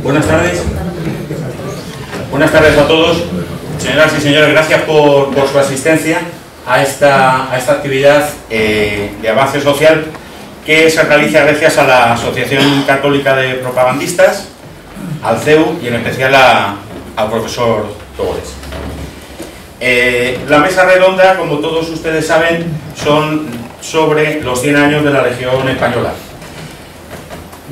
Buenas tardes. Buenas tardes a todos. Señoras y señores, gracias por su asistencia a esta actividad de avance social que se realiza gracias a la Asociación Católica de Propagandistas, al CEU y en especial al profesor Togores. La mesa redonda, como todos ustedes saben, son sobre los 100 años de la Legión Española.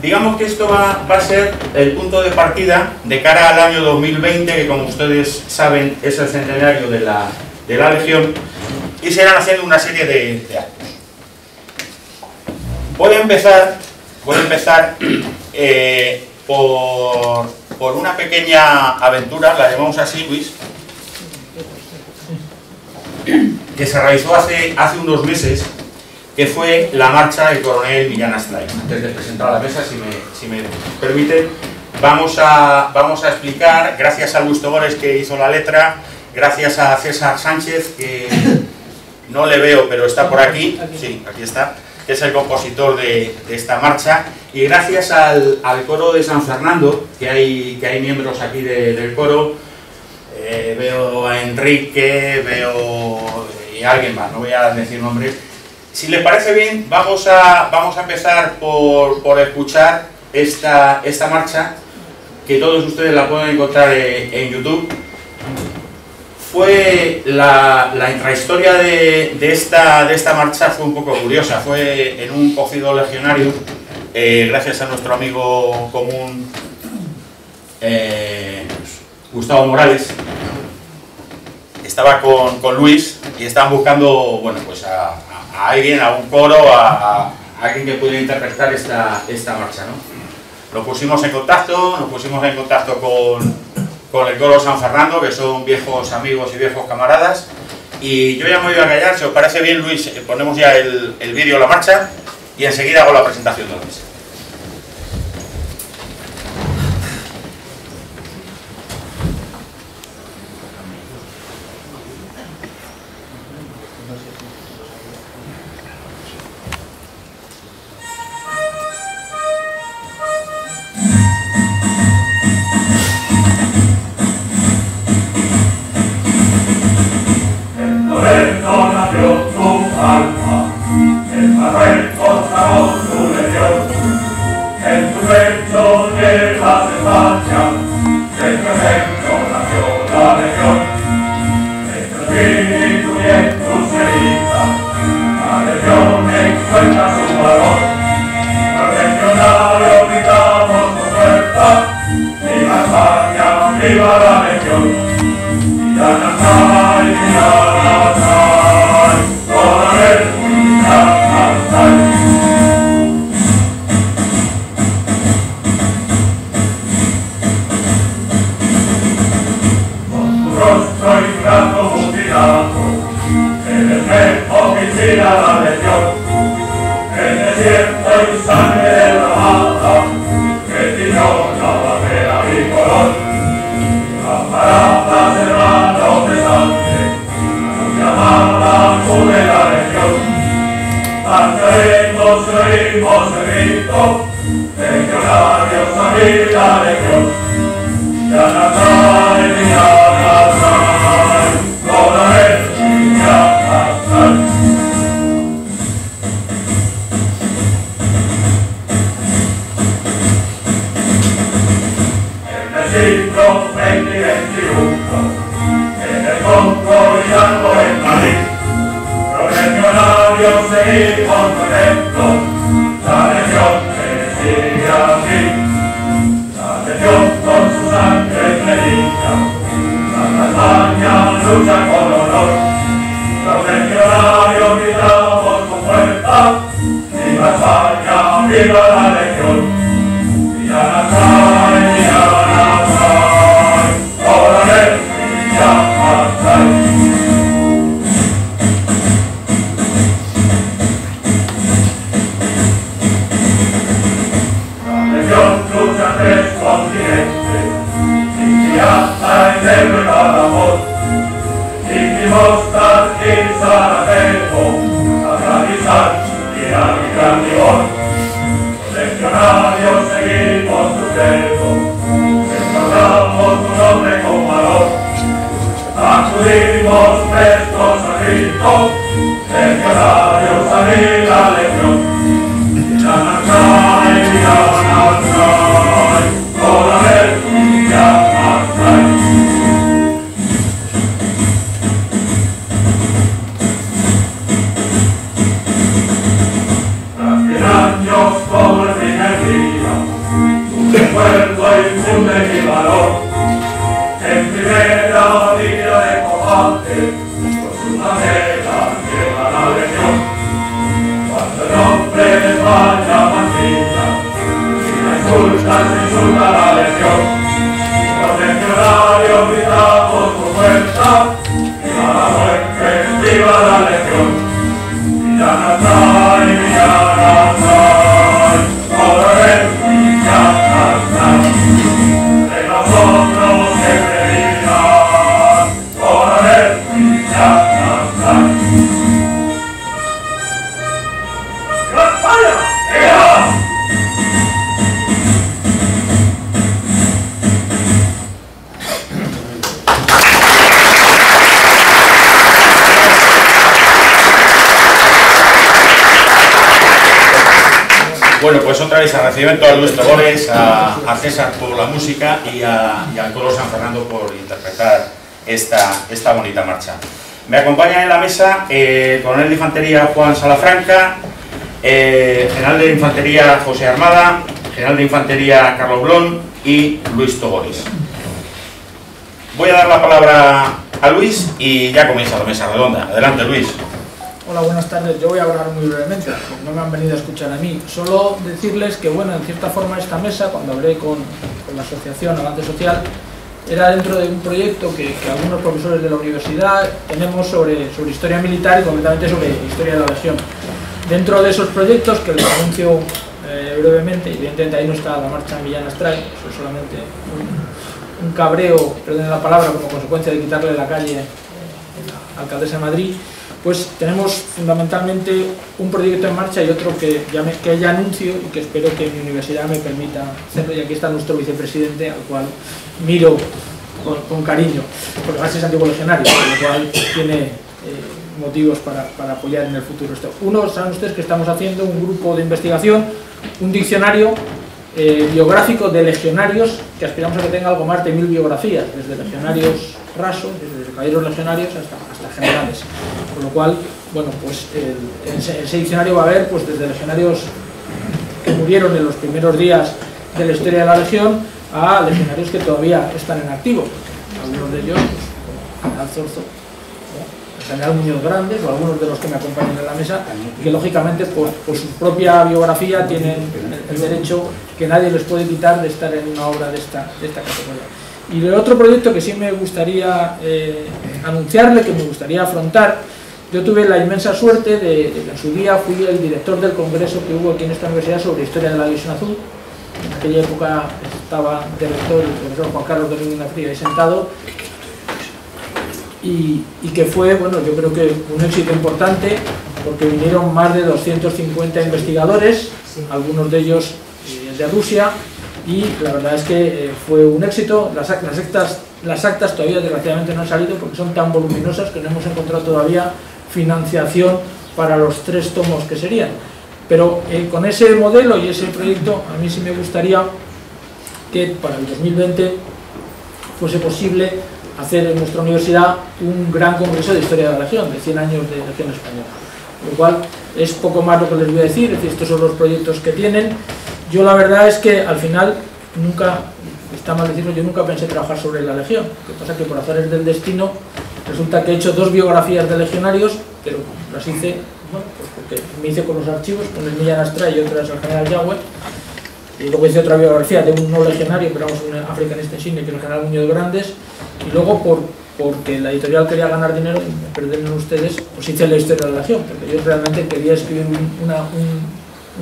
Digamos que esto va a ser el punto de partida de cara al año 2020, que como ustedes saben es el centenario de la Legión, y se irán haciendo una serie de actos. Voy a empezar por una pequeña aventura, la llamamos así, Luis, que se realizó hace unos meses, que fue la marcha del coronel Millán Astray. Antes de presentar a la mesa, si me permiten, vamos a explicar, gracias a Luis Togores, que hizo la letra, gracias a César Sánchez, que no le veo pero está por aquí, sí, aquí está, que es el compositor de esta marcha, y gracias al coro de San Fernando, que hay miembros aquí del coro. Veo a Enrique, veo y a alguien más, no voy a decir nombres. Si les parece bien, vamos a empezar por escuchar esta marcha, que todos ustedes la pueden encontrar en YouTube. Fue la intrahistoria de esta marcha fue un poco curiosa. Fue en un cocido legionario, gracias a nuestro amigo común Gustavo Morales. Estaba con Luis y estaban buscando, bueno, pues a alguien, a un coro, a alguien que pudiera interpretar esta marcha, ¿no? Nos pusimos en contacto con el coro San Fernando, que son viejos amigos y viejos camaradas, y yo ya me voy a callar. Si os parece bien, Luis, ponemos ya el vídeo de la marcha y enseguida hago la presentación de la mesa. insulta la legión. Los legionarios gritamos con fuerza, viva la muerte, viva la legión. Villana trae, Villana trae, coronel Villana trae. De nosotros siempre vivirá, coronel Villana trae. ¡Viva España! ¡Viva! Bueno, pues otra vez agradecimiento a Luis Togores, a César por la música y al Coro San Fernando por interpretar esta bonita marcha. Me acompañan en la mesa el coronel de infantería Juan Salafranca, general de infantería José Armada, general de infantería Carlos Blón y Luis Togores. Voy a dar la palabra a Luis y ya comienza la mesa redonda. Adelante, Luis. Hola, buenas tardes. Yo voy a hablar muy brevemente, porque no me han venido a escuchar a mí. Solo decirles que, bueno, en cierta forma esta mesa, cuando hablé con la asociación Avance Social, era dentro de un proyecto que algunos profesores de la universidad tenemos sobre historia militar y concretamente sobre historia de la legión. Dentro de esos proyectos, que les anuncio brevemente, evidentemente ahí no está la marcha en Villana Astray, eso es solamente un cabreo, perdón la palabra, como consecuencia de quitarle la calle a la alcaldesa de Madrid. Pues tenemos fundamentalmente un proyecto en marcha y otro que ya anuncio y que espero que mi universidad me permita hacerlo, y aquí está nuestro vicepresidente, al cual miro con cariño, porque además es antiguo legionario, con lo cual tiene motivos para apoyar en el futuro esto. Uno, saben ustedes que estamos haciendo un grupo de investigación, un diccionario biográfico de legionarios, que aspiramos a que tenga algo más de 1000 biografías, desde legionarios rasos, desde caballeros legionarios hasta generales. Con lo cual, bueno, pues en ese diccionario va a haber pues desde legionarios que murieron en los primeros días de la historia de la legión a legionarios que todavía están en activo. Algunos de ellos, pues, como General Zorzo, el General Muñoz Grandes o algunos de los que me acompañan en la mesa, que lógicamente por su propia biografía tienen el derecho que nadie les puede quitar de estar en una obra de esta categoría. Y el otro proyecto que sí me gustaría anunciarle, que me gustaría afrontar, yo tuve la inmensa suerte de que en su día fui el director del congreso que hubo aquí en esta universidad sobre historia de la Legión Azul. En aquella época estaba de rector el profesor Juan Carlos Domingo Fría ahí sentado, y que fue, bueno, yo creo que un éxito importante, porque vinieron más de 250 investigadores, algunos de ellos de Rusia, y la verdad es que fue un éxito. Las actas todavía desgraciadamente no han salido porque son tan voluminosas que no hemos encontrado todavía financiación para los 3 tomos que serían. Pero con ese modelo y ese proyecto, a mí sí me gustaría que para el 2020 fuese posible hacer en nuestra universidad un gran congreso de historia de la legión, de 100 años de legión española. Con lo cual, es poco más lo que les voy a decir, es decir, estos son los proyectos que tienen. Yo la verdad es que al final nunca, está mal decirlo, yo nunca pensé trabajar sobre la legión. Lo que pasa es que por azares del destino resulta que he hecho 2 biografías de legionarios, pero las hice, bueno, pues porque me hice con los archivos, con el Villana Astray y otras al general Yagüe, y luego hice otra biografía de un no legionario, pero vamos, un africanista insigne, que es el general Muñoz Grandes, y luego porque la editorial quería ganar dinero, y me perdonen ustedes, pues hice la historia de la legión, porque yo realmente quería escribir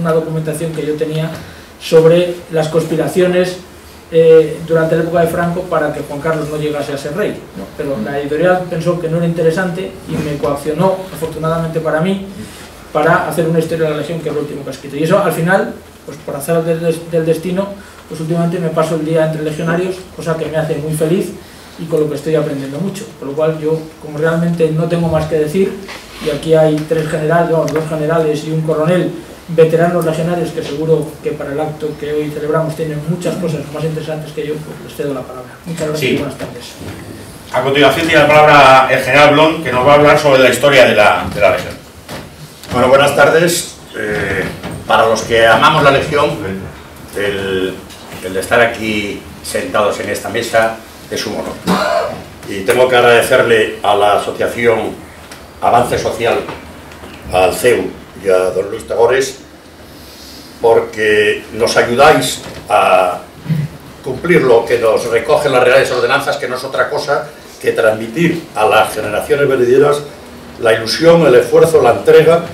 una documentación que yo tenía sobre las conspiraciones durante la época de Franco para que Juan Carlos no llegase a ser rey, ¿no? Pero la editorial pensó que no era interesante y me coaccionó, afortunadamente para mí, para hacer una historia de la legión, que es lo último que he escrito. Y eso al final, pues por azar del destino, pues últimamente me paso el día entre legionarios, cosa que me hace muy feliz y con lo que estoy aprendiendo mucho. Por lo cual yo, como realmente no tengo más que decir, y aquí hay 3 generales, 2 generales y un coronel, veteranos legionarios que seguro que para el acto que hoy celebramos tienen muchas cosas más interesantes que yo, pues les cedo la palabra. Muchas gracias y buenas tardes. A continuación tiene la palabra el general Blón, que nos va a hablar sobre la historia de la legión. Bueno, buenas tardes. Para los que amamos la legión, el de estar aquí sentados en esta mesa es un honor. Y tengo que agradecerle a la asociación Avance Social, al CEU y a don Luis Togores porque nos ayudáis a cumplir lo que nos recogen las reales ordenanzas, que no es otra cosa que transmitir a las generaciones venideras la ilusión, el esfuerzo, la entrega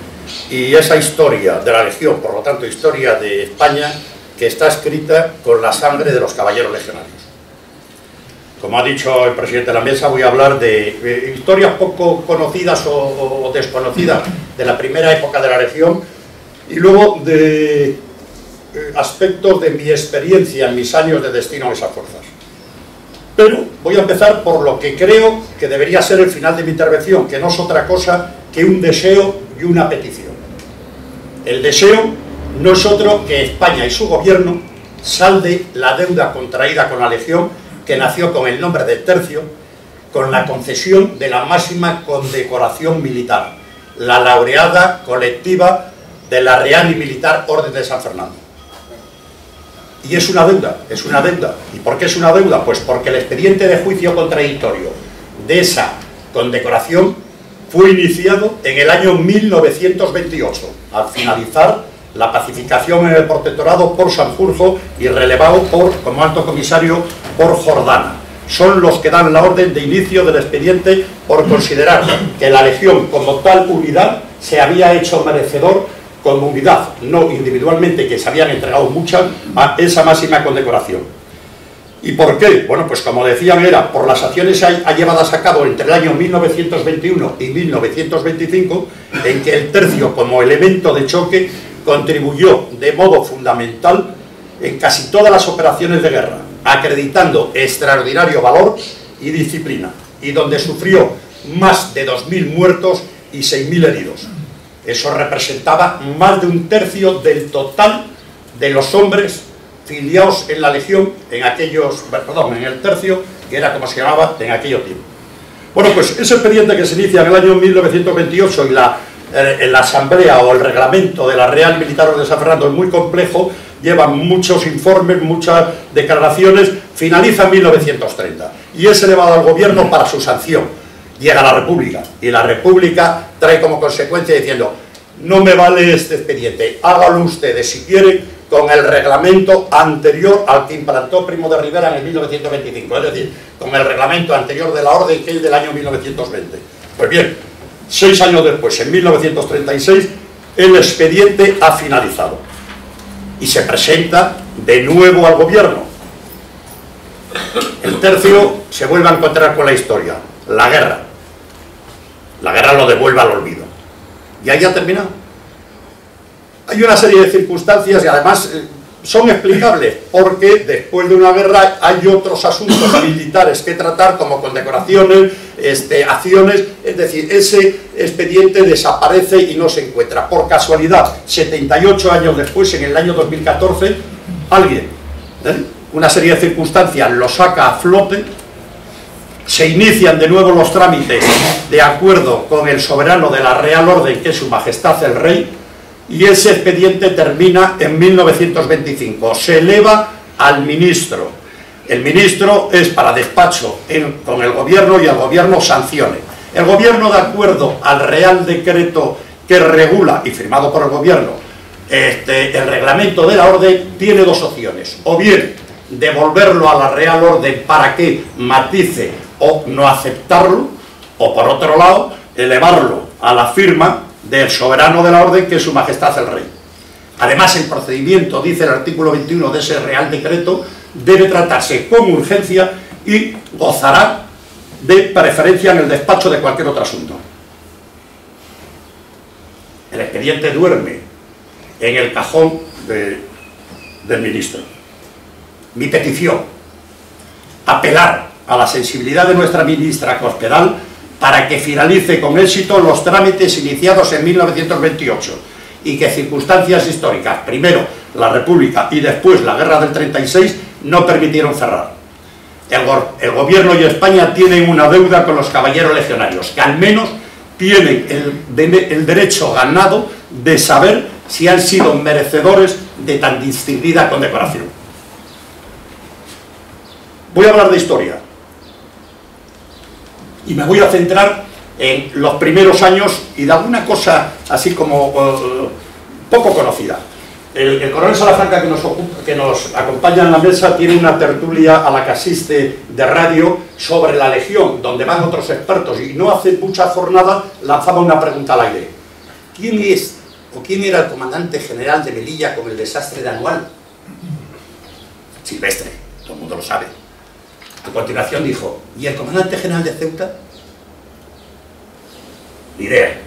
y esa historia de la Legión, por lo tanto historia de España, que está escrita con la sangre de los caballeros legionarios. Como ha dicho el presidente de la mesa, voy a hablar de historias poco conocidas o desconocidas de la primera época de la Legión y luego de aspectos de mi experiencia en mis años de destino a esas fuerzas. Pero voy a empezar por lo que creo que debería ser el final de mi intervención, que no es otra cosa que un deseo y una petición. El deseo no es otro que España y su gobierno salde la deuda contraída con la Legión, que nació con el nombre de tercio, con la concesión de la máxima condecoración militar, la laureada colectiva de la Real y Militar Orden de San Fernando. Y es una deuda, es una deuda. ¿Y por qué es una deuda? Pues porque el expediente de juicio contradictorio de esa condecoración fue iniciado en el año 1928, al finalizar la pacificación en el protectorado por Sanjurjo y relevado como alto comisario por Jordana. Son los que dan la orden de inicio del expediente por considerar que la Legión como tal unidad se había hecho merecedor como unidad, no individualmente, que se habían entregado muchas, a esa máxima condecoración. ¿Y por qué? Bueno, pues como decían, era por las acciones llevadas a cabo entre el año 1921 y 1925, en que el tercio como elemento de choque contribuyó de modo fundamental en casi todas las operaciones de guerra, acreditando extraordinario valor y disciplina, y donde sufrió más de 2.000 muertos y 6.000 heridos. Eso representaba más de un tercio del total de los hombres filiados en la Legión en el tercio, que era como se llamaba en aquello tiempo. Bueno, pues ese expediente que se inicia en el año 1928 y en la asamblea o el reglamento de la Real Militar Orden de San Fernando es muy complejo, lleva muchos informes, muchas declaraciones, finaliza en 1930 y es elevado al gobierno para su sanción. Llega la República y la República trae como consecuencia diciendo: no me vale este expediente, hágalo ustedes si quieren con el reglamento anterior al que implantó Primo de Rivera en el 1925, es decir, con el reglamento anterior de la orden, que es del año 1920. Pues bien, 6 años después, en 1936, el expediente ha finalizado y se presenta de nuevo al gobierno. El tercio se vuelve a encontrar con la historia, la guerra. La guerra lo devuelve al olvido. Y ahí ha terminado. Hay una serie de circunstancias y además son explicables, porque después de una guerra hay otros asuntos militares que tratar, como condecoraciones, acciones, es decir, ese expediente desaparece y no se encuentra. Por casualidad, 78 años después, en el año 2014, alguien, una serie de circunstancias lo saca a flote, se inician de nuevo los trámites de acuerdo con el soberano de la Real Orden, que es Su Majestad el Rey, y ese expediente termina en 1925. Se eleva al ministro. El ministro es para despacho con el gobierno y el gobierno sancione. El gobierno, de acuerdo al Real Decreto que regula, y firmado por el gobierno, el reglamento de la orden, tiene dos opciones: o bien devolverlo a la Real Orden para que matice o no aceptarlo, o por otro lado elevarlo a la firma del soberano de la orden, que es Su Majestad el Rey. Además, el procedimiento, dice el artículo 21 de ese Real Decreto, debe tratarse con urgencia y gozará de preferencia en el despacho de cualquier otro asunto. El expediente duerme en el cajón del ministro. Mi petición: apelar a la sensibilidad de nuestra ministra Cospedal para que finalice con éxito los trámites iniciados en 1928 y que circunstancias históricas, primero la República y después la Guerra del 36, no permitieron cerrar. El gobierno y España tienen una deuda con los caballeros legionarios, que al menos tienen el derecho ganado de saber si han sido merecedores de tan distinguida condecoración. Voy a hablar de historia y me voy a centrar en los primeros años y de alguna cosa así como poco conocida. El coronel Salafranca que nos acompaña en la mesa tiene una tertulia a la que asiste de radio sobre la Legión, donde van otros expertos, y no hace mucha jornada lanzaba una pregunta al aire. ¿Quién es o quién era el comandante general de Melilla con el desastre de Anual? Silvestre, todo el mundo lo sabe. A continuación dijo, ¿y el comandante general de Ceuta? Ni idea.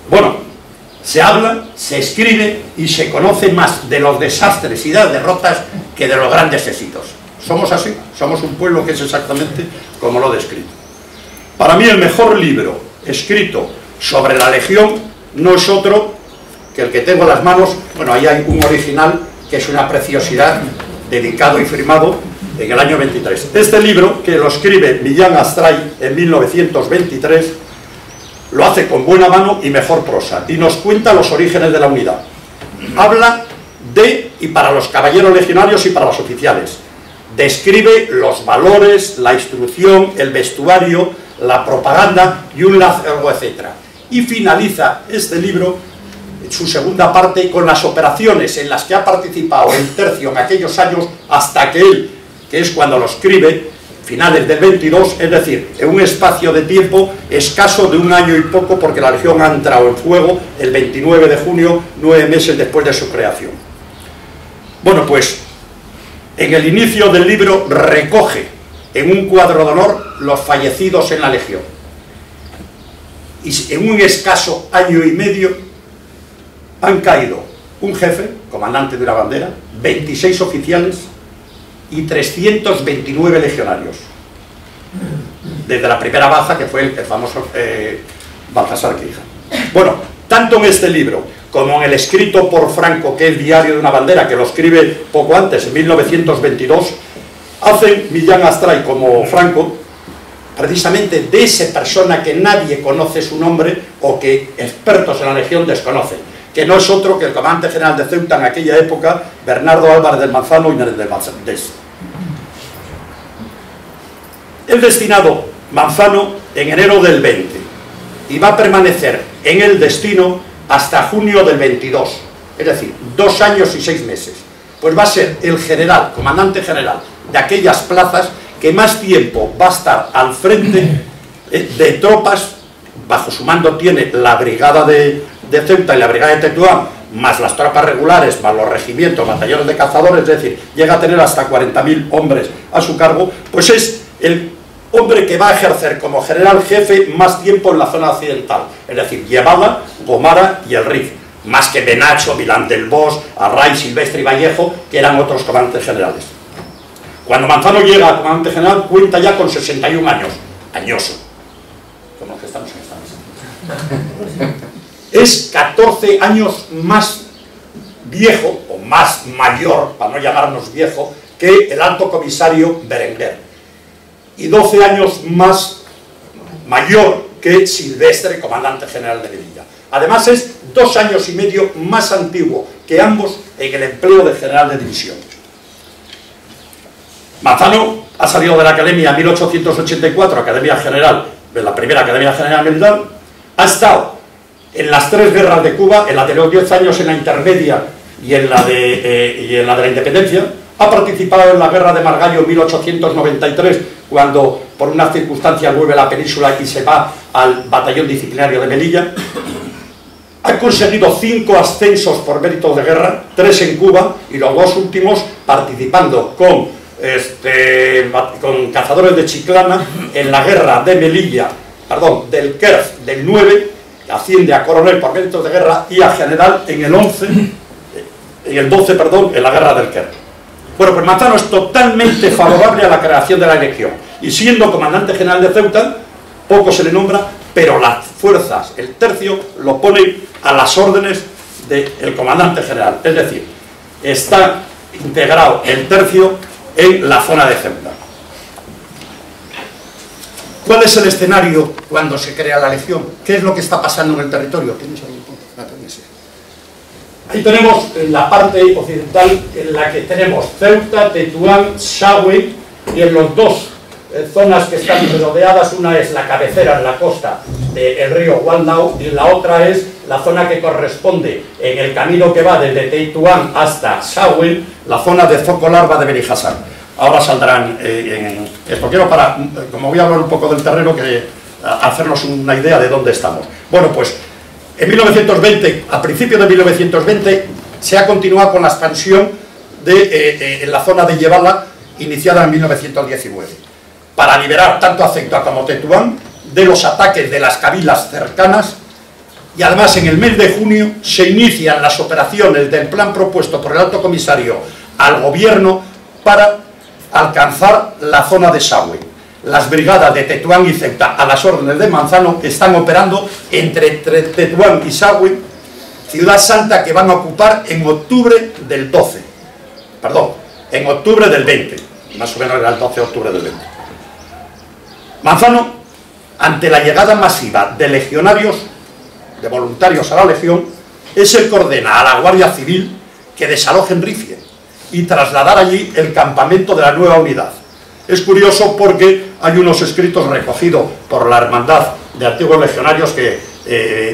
Bueno, se habla, se escribe y se conoce más de los desastres y de las derrotas que de los grandes éxitos. Somos así, somos un pueblo que es exactamente como lo he descrito. Para mí el mejor libro escrito sobre la Legión no es otro que el que tengo en las manos. Bueno, ahí hay un original que es una preciosidad, dedicado y firmado en el año 23. Este libro, que lo escribe Millán Astray en 1923, lo hace con buena mano y mejor prosa, y nos cuenta los orígenes de la unidad. Habla de y para los caballeros legionarios y para los oficiales. Describe los valores, la instrucción, el vestuario, la propaganda y un largo etcétera. Y finaliza este libro, su segunda parte, con las operaciones en las que ha participado el tercio en aquellos años hasta que él, que es cuando lo escribe, finales del 22, es decir, en un espacio de tiempo escaso de un año y poco, porque la Legión ha entrado en fuego el 29 de junio, 9 meses después de su creación. Bueno, pues en el inicio del libro recoge en un cuadro de honor los fallecidos en la Legión. Y en un escaso año y medio han caído un jefe, comandante de una bandera, 26 oficiales y 329 legionarios, desde la primera baja, que fue el famoso Baltasar Quija. Bueno, tanto en este libro como en el escrito por Franco, que es Diario de una bandera, que lo escribe poco antes, en 1922, hacen Millán Astray como Franco, precisamente de esa persona que nadie conoce su nombre o que expertos en la Legión desconocen, que no es otro que el comandante general de Ceuta en aquella época, Bernardo Álvarez del Manzano y Nerez del Valdés. Es destinado Manzano en enero del 20 y va a permanecer en el destino hasta junio del 22, es decir, 2 años y 6 meses. Pues va a ser el general, comandante general de aquellas plazas que más tiempo va a estar al frente de tropas. Bajo su mando tiene la brigada de Ceuta y la brigada de Tetuán, más las tropas regulares, más los regimientos, batallones de cazadores, es decir, llega a tener hasta 40.000 hombres a su cargo. Pues es el hombre que va a ejercer como general jefe más tiempo en la zona occidental, es decir, Llevada, Gomara y el Rif, más que Benacho, Vilán del Bosch, Array, Silvestre y Vallejo, que eran otros comandantes generales. Cuando Manzano llega a comandante general, cuenta ya con 61 años, añoso, como los que estamos en esta mesa. Es 14 años más viejo, o más mayor, para no llamarnos viejo, que el alto comisario Berenguer, y 12 años más mayor que Silvestre, comandante general de Melilla. Además es 2 años y medio más antiguo que ambos en el empleo de general de división. Manzano ha salido de la academia en 1884, Academia General, de la primera Academia General Militar, ha estado en las 3 guerras de Cuba, en la de los 10 años en la intermedia y en la de la Independencia, ha participado en la guerra de Margallo en 1893, cuando por una circunstancia vuelve a la península y se va al batallón disciplinario de Melilla. Ha conseguido 5 ascensos por méritos de guerra, 3 en Cuba y los 2 últimos participando con cazadores de Chiclana en la guerra de Melilla, perdón, del Kerf del 9, asciende a coronel por méritos de guerra y a general en el 12, en la guerra del Kerf. Bueno, pues Manzano es totalmente favorable a la creación de la Legión, y siendo comandante general de Ceuta, poco se le nombra, pero las fuerzas, el tercio, lo pone a las órdenes del comandante general, es decir, está integrado el tercio en la zona de Ceuta. ¿Cuál es el escenario cuando se crea la Legión? ¿Qué es lo que está pasando en el territorio? ¿Tienes algún punto? Ahí tenemos la parte occidental en la que tenemos Ceuta, Tetuán, Sahagüe, y en las 2 zonas que están rodeadas, una es la cabecera en la costa del río Gualdao y la otra es la zona que corresponde en el camino que va desde Tetuán hasta Sauen, la zona de foco larva de Beni Hasan. Ahora saldrán en esto. Quiero como voy a hablar un poco del terreno, que hacernos una idea de dónde estamos. Bueno, pues en 1920, a principios de 1920, se ha continuado con la expansión en la zona de Yebala, iniciada en 1919, para liberar tanto a Ceuta como Tetuán de los ataques de las cabilas cercanas. Y además en el mes de junio se inician las operaciones del plan propuesto por el Alto Comisario al gobierno para alcanzar la zona de Sauen. Las brigadas de Tetuán y Ceuta, a las órdenes de Manzano, están operando entre Tetuán y Sauen, Ciudad Santa, que van a ocupar en octubre del 12, perdón, en octubre del 20, más o menos era el 12 de octubre del 20. Manzano, ante la llegada masiva de legionarios, de voluntarios a la legión, es el que ordena a la Guardia Civil que desalojen Rifie y trasladar allí el campamento de la nueva unidad. Es curioso porque hay unos escritos recogidos por la Hermandad de Antiguos Legionarios que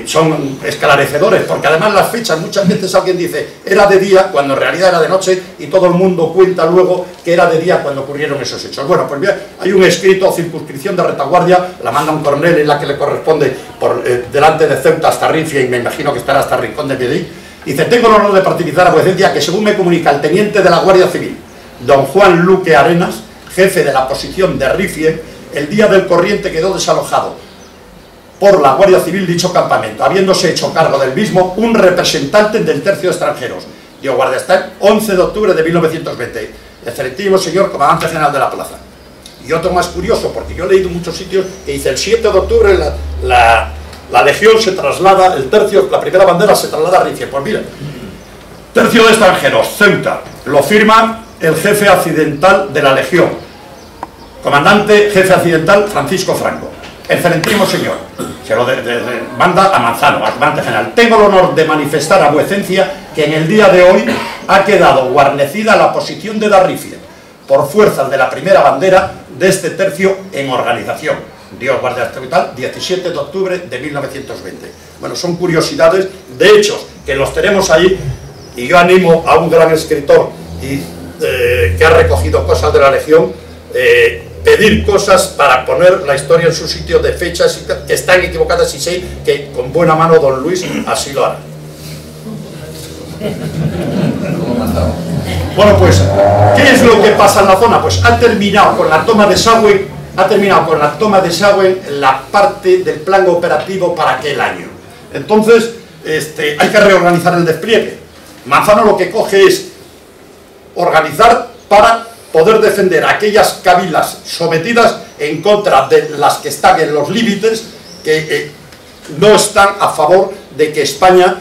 son esclarecedores, porque además las fechas, muchas veces alguien dice era de día cuando en realidad era de noche, y todo el mundo cuenta luego que era de día cuando ocurrieron esos hechos. Bueno, pues bien, hay un escrito, circunscripción de retaguardia, la manda un coronel, en la que le corresponde por delante de Ceuta hasta Rifie, y me imagino que estará hasta Rincón de Piedí. Dice: tengo el honor de participar a vuecencia que, según me comunica el teniente de la Guardia Civil, don Juan Luque Arenas, jefe de la posición de Rifie, el día del corriente quedó desalojado por la Guardia Civil dicho campamento, habiéndose hecho cargo del mismo un representante del tercio de extranjeros. Digo, Guardia, está el 11 de octubre de 1920, excelentísimo señor comandante general de la plaza. Y otro más curioso, porque yo he leído en muchos sitios que dice: el 7 de octubre la legión se traslada, el tercio, la primera bandera se traslada a Rifie. Pues miren, tercio de extranjeros, Ceuta, lo firma el jefe accidental de la legión, comandante jefe accidental Francisco Franco. Excelentísimo señor, se lo manda a Manzano, al comandante general. Tengo el honor de manifestar a vuecencia que en el día de hoy ha quedado guarnecida la posición de Darrifie por fuerzas de la primera bandera de este tercio en organización. Dios guarde hasta tal, 17 de octubre de 1920. Bueno, son curiosidades de hechos que los tenemos ahí, y yo animo a un gran escritor que ha recogido cosas de la legión, pedir cosas para poner la historia en su sitio, de fechas que están equivocadas, y sé que con buena mano don Luis así lo hará. Bueno, pues, ¿qué es lo que pasa en la zona? Pues ha terminado con la toma de Sauen, la parte del plan operativo para aquel año. Entonces, hay que reorganizar el despliegue. Manzano lo que coge es organizar para poder defender a aquellas cabilas sometidas en contra de las que están en los límites, que no están a favor de que España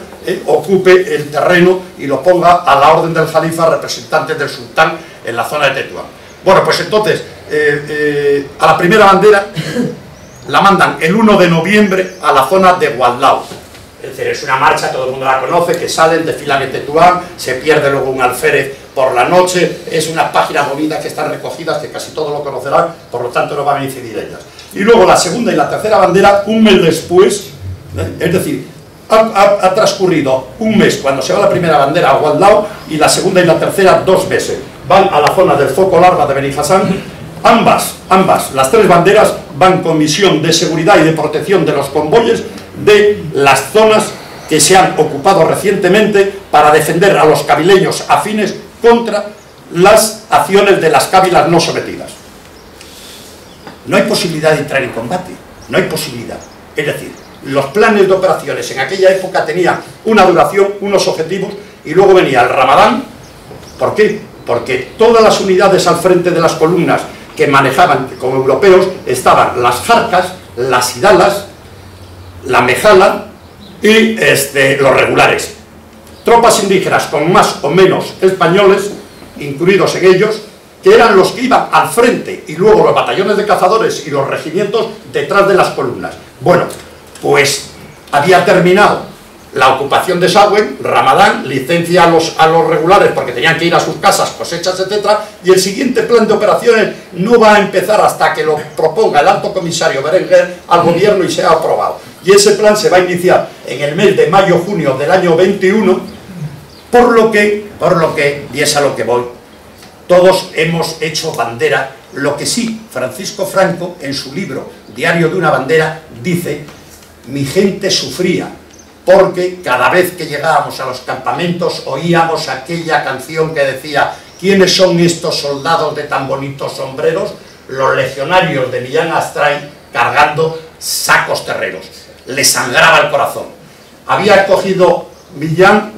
ocupe el terreno y lo ponga a la orden del Jalifa, representante del sultán en la zona de Tetuán. Bueno, pues entonces, a la primera bandera la mandan el 1 de noviembre a la zona de Gualdao. Es decir, es una marcha, todo el mundo la conoce, que salen, desfilan en Tetuán, se pierde luego un alférez por la noche, es unas páginas bonitas que están recogidas, que casi todos lo conocerán, por lo tanto no van a incidir ellas. Y luego la segunda y la tercera bandera, un mes después, es decir, ha transcurrido un mes cuando se va la primera bandera a Gualdao, y la segunda y la tercera 2 meses. Van a la zona del foco larva de Beni Hasan. Ambas, las tres banderas, van con misión de seguridad y de protección de los convoyes de las zonas que se han ocupado recientemente, para defender a los cabileños afines contra las acciones de las cábilas no sometidas. No hay posibilidad de entrar en combate, no hay posibilidad. Es decir, los planes de operaciones en aquella época tenían una duración, unos objetivos, y luego venía el Ramadán. ¿Por qué? Porque todas las unidades al frente de las columnas que manejaban como europeos estaban las Jarcas, las Hidalas, la Mejala y los regulares. Tropas indígenas con más o menos españoles incluidos en ellos, que eran los que iban al frente, y luego los batallones de cazadores y los regimientos detrás de las columnas. Bueno, pues había terminado la ocupación de Sauen, Ramadán, licencia a los regulares porque tenían que ir a sus casas, cosechas, etcétera, y el siguiente plan de operaciones no va a empezar hasta que lo proponga el Alto Comisario Berenguer al gobierno y sea aprobado. y ese plan se va a iniciar en el mes de mayo-junio del año 21, por lo que, y es a lo que voy, todos hemos hecho bandera. Lo que sí, Francisco Franco, en su libro Diario de una bandera, dice: mi gente sufría, porque cada vez que llegábamos a los campamentos oíamos aquella canción que decía: ¿quiénes son estos soldados de tan bonitos sombreros? Los legionarios de Millán Astray cargando sacos terreros. Le sangraba el corazón. Había cogido Millán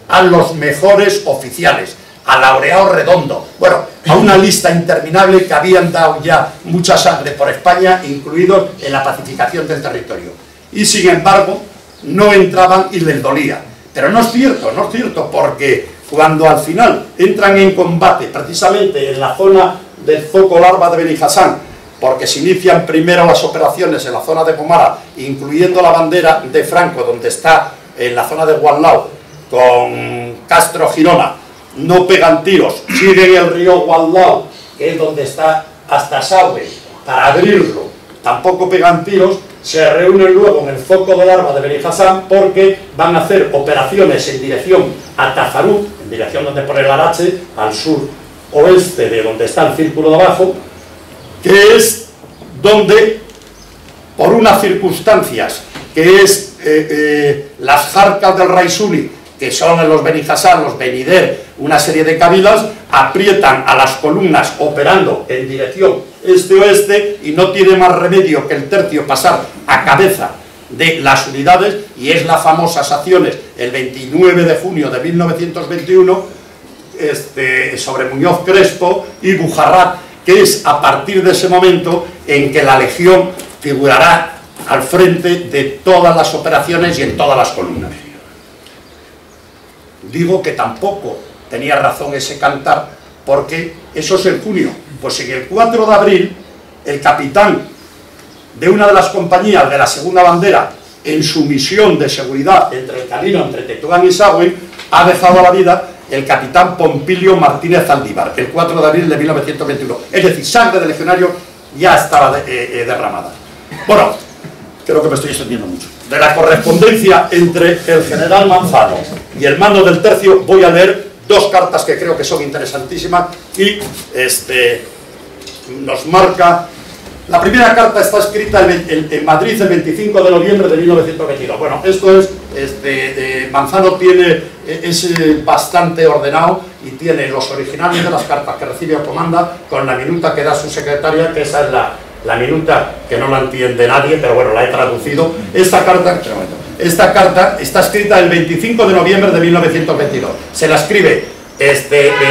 a los mejores oficiales, a Laureano Redondo, bueno, a una lista interminable que habían dado ya mucha sangre por España, incluidos en la pacificación del territorio. Y sin embargo, no entraban y les dolía. Pero no es cierto, porque cuando al final entran en combate, precisamente en la zona del Zoco Larva de Benihassán, porque se inician primero las operaciones en la zona de Pomara, incluyendo la bandera de Franco, donde está en la zona de Guadalao, con Castro Girona, no pegan tiros, siguen el río Guadalao, que es donde está hasta Saue, para abrirlo, tampoco pegan tiros. Se reúnen luego en el Zoco de Larva de Benihassán porque van a hacer operaciones en dirección a Tajarú, en dirección donde pone el Arache, al sur oeste de donde está el círculo de abajo, que es donde, por unas circunstancias, que es las jarcas del Raisuni, que son los Benihassán, los Benider, una serie de cabilas, aprietan a las columnas operando en dirección este-oeste y no tiene más remedio que el tercio pasar a cabeza de las unidades, y es las famosas acciones el 29 de junio de 1921 sobre Muñoz Crespo y Bujarrat, que es a partir de ese momento en que la Legión figurará al frente de todas las operaciones y en todas las columnas. Digo que tampoco tenía razón ese cantar, porque eso es el junio. Pues en el 4 de abril, el capitán de una de las compañías de la segunda bandera, en su misión de seguridad entre el camino entre Tetuán y Saue, ha dejado la vida el capitán Pompilio Martínez Aldívar, el 4 de abril de 1921. Es decir, sangre de legionario ya estaba derramada. Bueno, creo que me estoy extendiendo mucho. De la correspondencia entre el general Manzano y el mando del tercio voy a leer dos cartas que creo que son interesantísimas y nos marca. La primera carta está escrita en Madrid el 25 de noviembre de 1922. Bueno, esto es, Manzano es bastante ordenado y tiene los originales de las cartas que recibe o comanda con la minuta que da su secretaria, que esa es la minuta que no la entiende nadie, pero bueno, la he traducido. Esta carta está escrita el 25 de noviembre de 1922. Se la escribe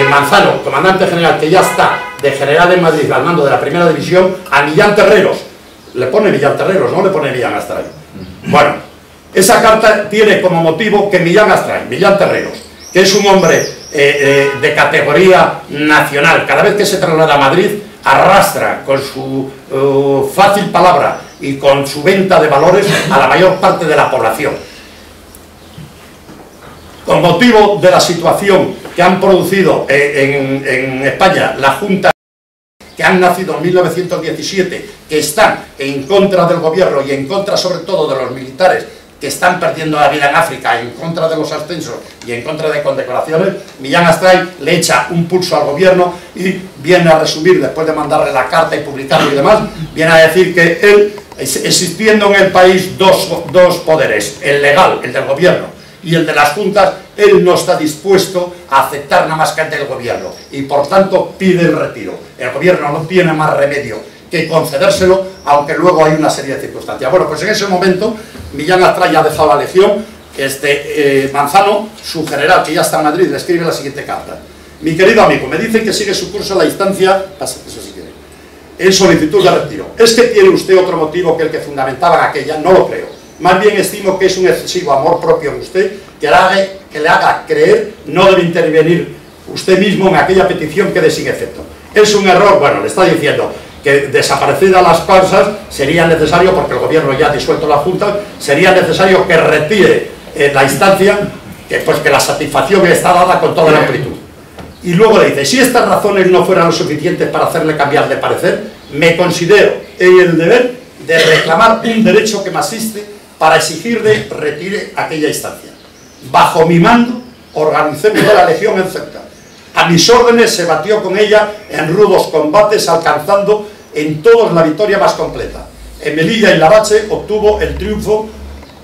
Manzano, comandante general, que ya está de general en Madrid al mando de la primera división, a Millán Terreros. Le pone Millán Terreros, no le pone Millán Astray. Bueno, esa carta tiene como motivo que Millán Astray, Millán Terreros, que es un hombre de categoría nacional, cada vez que se traslada a Madrid arrastra con su fácil palabra y con su venta de valores a la mayor parte de la población. Con motivo de la situación que han producido en España la Junta, que han nacido en 1917, que están en contra del gobierno y en contra sobre todo de los militares que están perdiendo la vida en África, en contra de los ascensos y en contra de condecoraciones, Millán Astray le echa un pulso al gobierno y viene a resumir, después de mandarle la carta y publicarlo y demás, viene a decir que él, existiendo en el país dos poderes, el legal, el del gobierno, y el de las juntas, él no está dispuesto a aceptar nada más que el del gobierno y por tanto pide el retiro. El gobierno no tiene más remedio que concedérselo, aunque luego hay una serie de circunstancias. Bueno, pues en ese momento Millán Astray ya ha dejado la legión. Manzano, su general, que ya está en Madrid, le escribe la siguiente carta: mi querido amigo, me dicen que sigue su curso a la instancia, pasa, eso sí quiere, en solicitud de retiro. ¿Es que tiene usted otro motivo que el que fundamentaban aquella? No lo creo. Más bien estimo que es un excesivo amor propio en usted que le haga creer no debe intervenir usted mismo en aquella petición quede sin efecto. Es un error. Bueno, le está diciendo que desaparecidas las causas sería necesario, porque el gobierno ya ha disuelto la Junta, sería necesario que retire la instancia, que la satisfacción está dada con toda la amplitud. Y luego le dice: si estas razones no fueran lo suficientes para hacerle cambiar de parecer, me considero en el deber de reclamar un derecho que me asiste para exigirle retire aquella instancia. Bajo mi mando, organicemos la legión en Ceuta. A mis órdenes se batió con ella en rudos combates, alcanzando en todos la victoria más completa. En Melilla y Lavache obtuvo el triunfo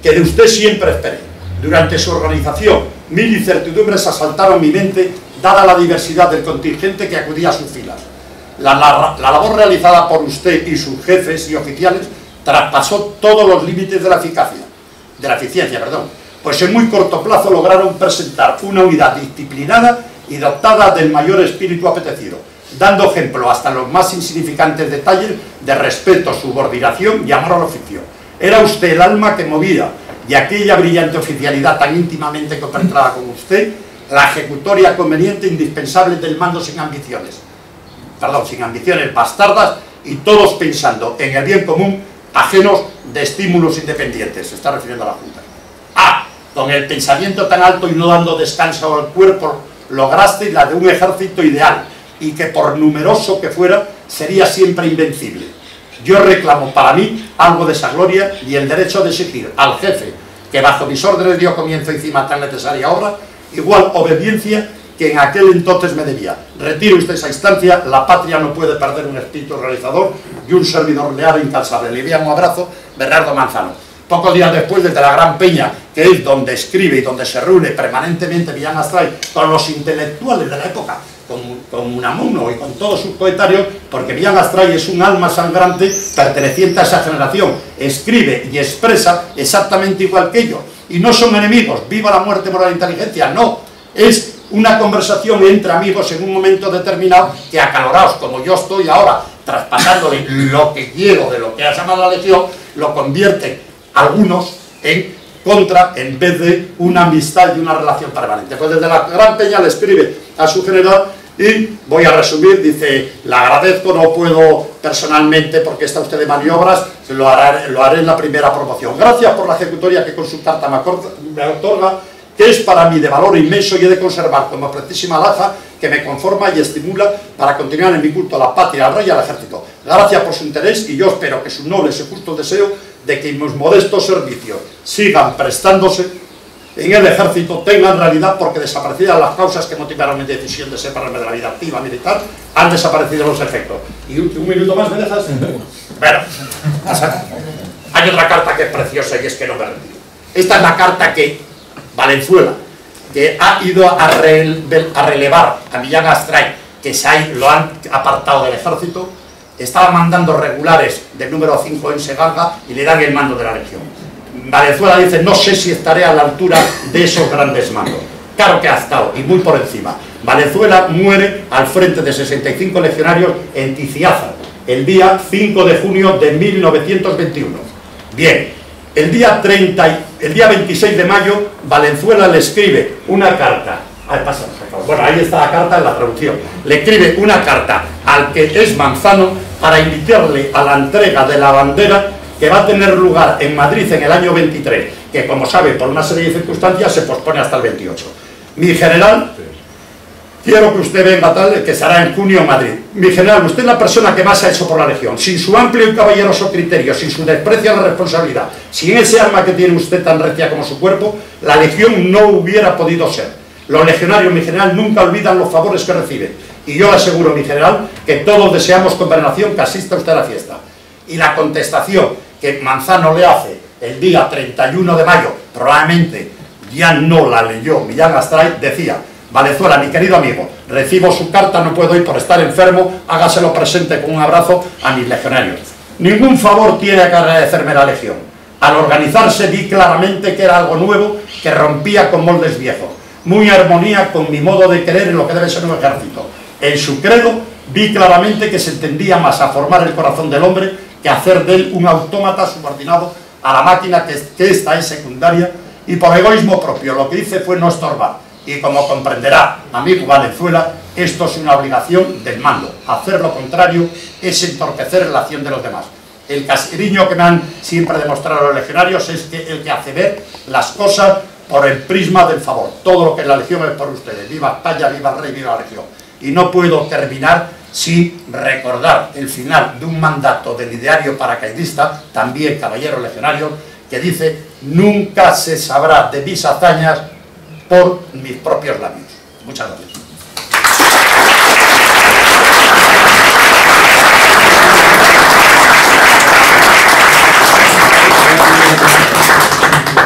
que de usted siempre esperé. Durante su organización, mil incertidumbres asaltaron mi mente, dada la diversidad del contingente que acudía a sus filas. La labor realizada por usted y sus jefes y oficiales traspasó todos los límites de la eficiencia, pues en muy corto plazo lograron presentar una unidad disciplinada y dotada del mayor espíritu apetecido, dando ejemplo hasta los más insignificantes detalles de respeto, subordinación y amor al oficio. Era usted el alma que movía, y aquella brillante oficialidad tan íntimamente compenetrada con usted, la ejecutoria conveniente e indispensable del mando sin ambiciones bastardas, y todos pensando en el bien común, ajenos de estímulos independientes. Se está refiriendo a la Junta. Con el pensamiento tan alto y no dando descanso al cuerpo, lograste la de un ejército ideal, y que por numeroso que fuera, sería siempre invencible. Yo reclamo para mí algo de esa gloria y el derecho de exigir al jefe, que bajo mis órdenes dio comienzo encima tan necesaria obra, igual obediencia que en aquel entonces me debía. Retire usted esa instancia, la patria no puede perder un espíritu realizador y un servidor leal e incansable. Le envía un abrazo, Bernardo Manzano. Pocos días después, desde la Gran Peña, que es donde escribe y donde se reúne permanentemente Millán Astray con los intelectuales de la época, con Unamuno y con todos sus coetarios, porque Millán Astray es un alma sangrante perteneciente a esa generación, escribe y expresa exactamente igual que ellos, y no son enemigos, viva la muerte por la inteligencia, no, es una conversación entre amigos en un momento determinado que, acalorados como yo estoy ahora, traspasándole lo que quiero de lo que ha llamado la legión, lo convierten algunos en contra, en vez de una amistad y una relación permanente. Pues desde la Gran Peña le escribe a su general, y voy a resumir, dice: le agradezco, no puedo personalmente porque está usted de maniobras, lo haré en la primera promoción. Gracias por la ejecutoria que con su carta me otorga, que es para mí de valor inmenso, y he de conservar como precisísima alhaja que me conforma y estimula para continuar en mi culto a la patria, al rey y al ejército. Gracias por su interés, y yo espero que su noble y justo deseo de que mis modestos servicios sigan prestándose en el ejército tengan realidad, porque desaparecidas las causas que motivaron mi decisión de separarme de la vida activa militar, han desaparecido los efectos. Y un minuto más, ¿me dejas? Bueno, hay otra carta que es preciosa y es que no me retiro. Esta es la carta que Valenzuela, que ha ido a relevar a Millán Astray, que lo han apartado del ejército, estaba mandando regulares del número 5 en Segalga y le dan el mando de la legión. Valenzuela dice: no sé si estaré a la altura de esos grandes mandos. Claro que ha estado, y muy por encima. Valenzuela muere al frente de 65 legionarios en Ticiaza, el día 5 de junio de 1921. Bien, el día 26 de mayo, Valenzuela le escribe una carta. Bueno, ahí está la carta en la traducción. Le escribe una carta al que es Manzano para invitarle a la entrega de la bandera que va a tener lugar en Madrid en el año 23, que como saben por una serie de circunstancias se pospone hasta el 28. Mi general, quiero que usted venga tal, que será en junio en Madrid. Mi general, usted es la persona que más ha hecho por la legión, sin su amplio y caballeroso criterio, sin su desprecio a la responsabilidad, sin ese alma que tiene usted tan recia como su cuerpo, la legión no hubiera podido ser. Los legionarios, mi general, nunca olvidan los favores que reciben, y yo le aseguro, mi general, que todos deseamos con veneración que asista usted a la fiesta. Y la contestación que Manzano le hace el día 31 de mayo, probablemente ya no la leyó Millán Astray, decía: Valenzuela, mi querido amigo, recibo su carta, no puedo ir por estar enfermo, hágaselo presente con un abrazo a mis legionarios. Ningún favor tiene que agradecerme la legión. Al organizarse vi claramente que era algo nuevo, que rompía con moldes viejos, muy en armonía con mi modo de creer en lo que debe ser un ejército. En su credo vi claramente que se entendía más a formar el corazón del hombre que hacer de él un autómata subordinado a la máquina, que esta es secundaria, y por egoísmo propio lo que hice fue no estorbar. Y como comprenderá, amigo Valenzuela, esto es una obligación del mando. Hacer lo contrario es entorpecer la acción de los demás. El cariño que me han siempre demostrado los legionarios es el que hace ver las cosas por el prisma del favor. Todo lo que es la legión es por ustedes. Viva España, viva el rey, viva la legión. Y no puedo terminar sí recordar el final de un mandato del ideario paracaidista, también caballero legionario, que dice: nunca se sabrá de mis hazañas por mis propios labios. Muchas gracias.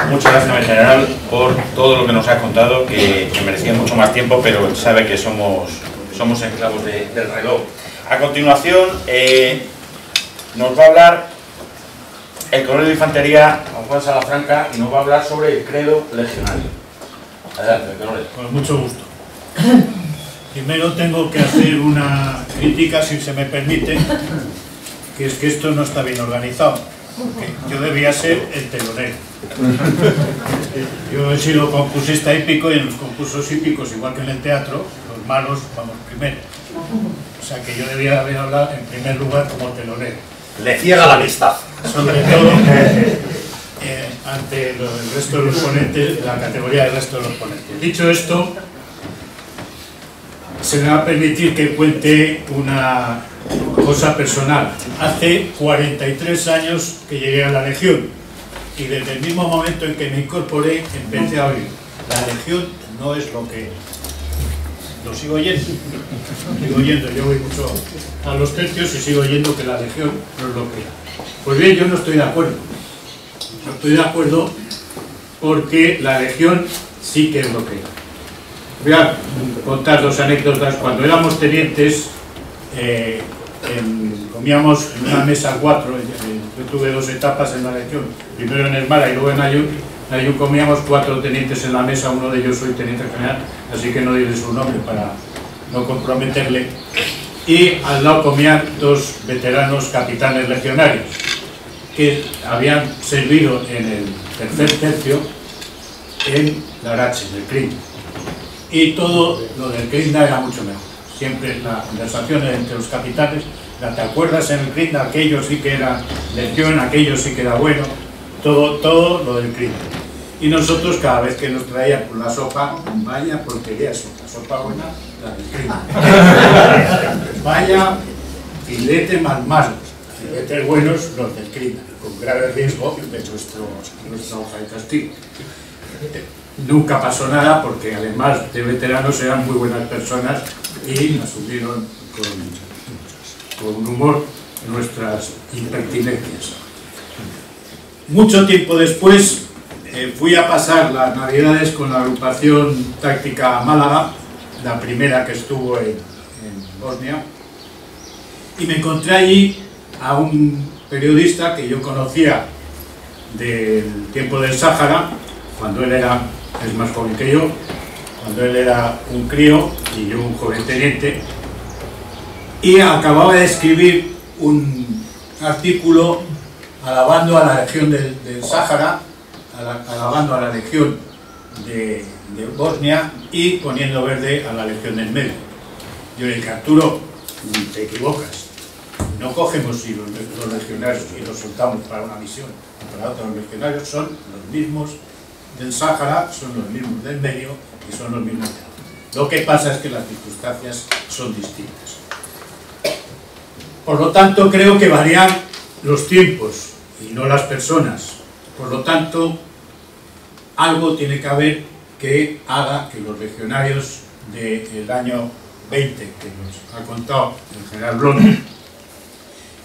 Muchas gracias, mi general, por todo lo que nos ha contado, que merecía mucho más tiempo, pero sabe que somos esclavos del reloj. A continuación, nos va a hablar el coronel de infantería, Juan Salafranca, y nos va a hablar sobre el credo legionario. Adelante, coronel. Con mucho gusto. Primero tengo que hacer una crítica, si se me permite, que es que esto no está bien organizado. Yo debía ser el telonero. Yo he sido concursista hípico, y en los concursos hípicos, igual que en el teatro, los malos vamos primero. O sea que yo debía haber hablado en primer lugar como telonero. Le ciega la amistad. Sobre todo ante el resto de los ponentes, la categoría del resto de los ponentes. Dicho esto, se me va a permitir que cuente una cosa personal. Hace 43 años que llegué a la Legión, y desde el mismo momento en que me incorporé empecé a oír: la Legión no es lo que es. Lo sigo oyendo. Sigo oyendo, yo voy mucho a los tercios y sigo oyendo que la Legión no es lo que es. Pues bien, yo no estoy de acuerdo. No estoy de acuerdo porque la Legión sí que es lo que es. Voy a contar dos anécdotas. Cuando éramos tenientes, comíamos en una mesa 4, yo tuve 2 etapas en la Legión, primero en Esmara y luego en Ayun. En Ayun comíamos 4 tenientes en la mesa, uno de ellos soy teniente general, así que no diré su nombre para no comprometerle. Y al lado comían 2 veteranos capitanes legionarios, que habían servido en el tercer tercio en Larache, del CRIM. Y todo lo del CRIM era mucho mejor. Siempre la conversación entre los capitanes, ¿te acuerdas en el CRIM? Aquello sí que era legión, aquello sí que era bueno, todo lo del CRIM. Y nosotros, cada vez que nos traían por la sopa, vaya porquería la sopa buena, la del CRIM. Vaya filete más malos, filetes buenos los del CRIM, con grave riesgo de nuestra hoja de castigo. Nunca pasó nada porque además de veteranos eran muy buenas personas y asumieron con humor nuestras impertinencias. Mucho tiempo después fui a pasar las navidades con la agrupación táctica Málaga, la primera que estuvo en Bosnia, y me encontré allí a un periodista que yo conocía del tiempo del Sáhara, cuando él es más joven que yo, cuando él era un crío y yo un joven teniente, y acababa de escribir un artículo alabando a la Legión del Sáhara, alabando a la Legión de Bosnia y poniendo verde a la Legión del Medio. Yo le dije: Arturo, te equivocas, no cogemos los legionarios y los soltamos para una misión, para otros legionarios son los mismos del Sáhara, son los mismos del Medio y son los mismos de ahora. Lo que pasa es que las circunstancias son distintas. Por lo tanto, creo que varían los tiempos y no las personas. Por lo tanto, algo tiene que haber que haga que los legionarios del año 20, que nos ha contado el general Blon,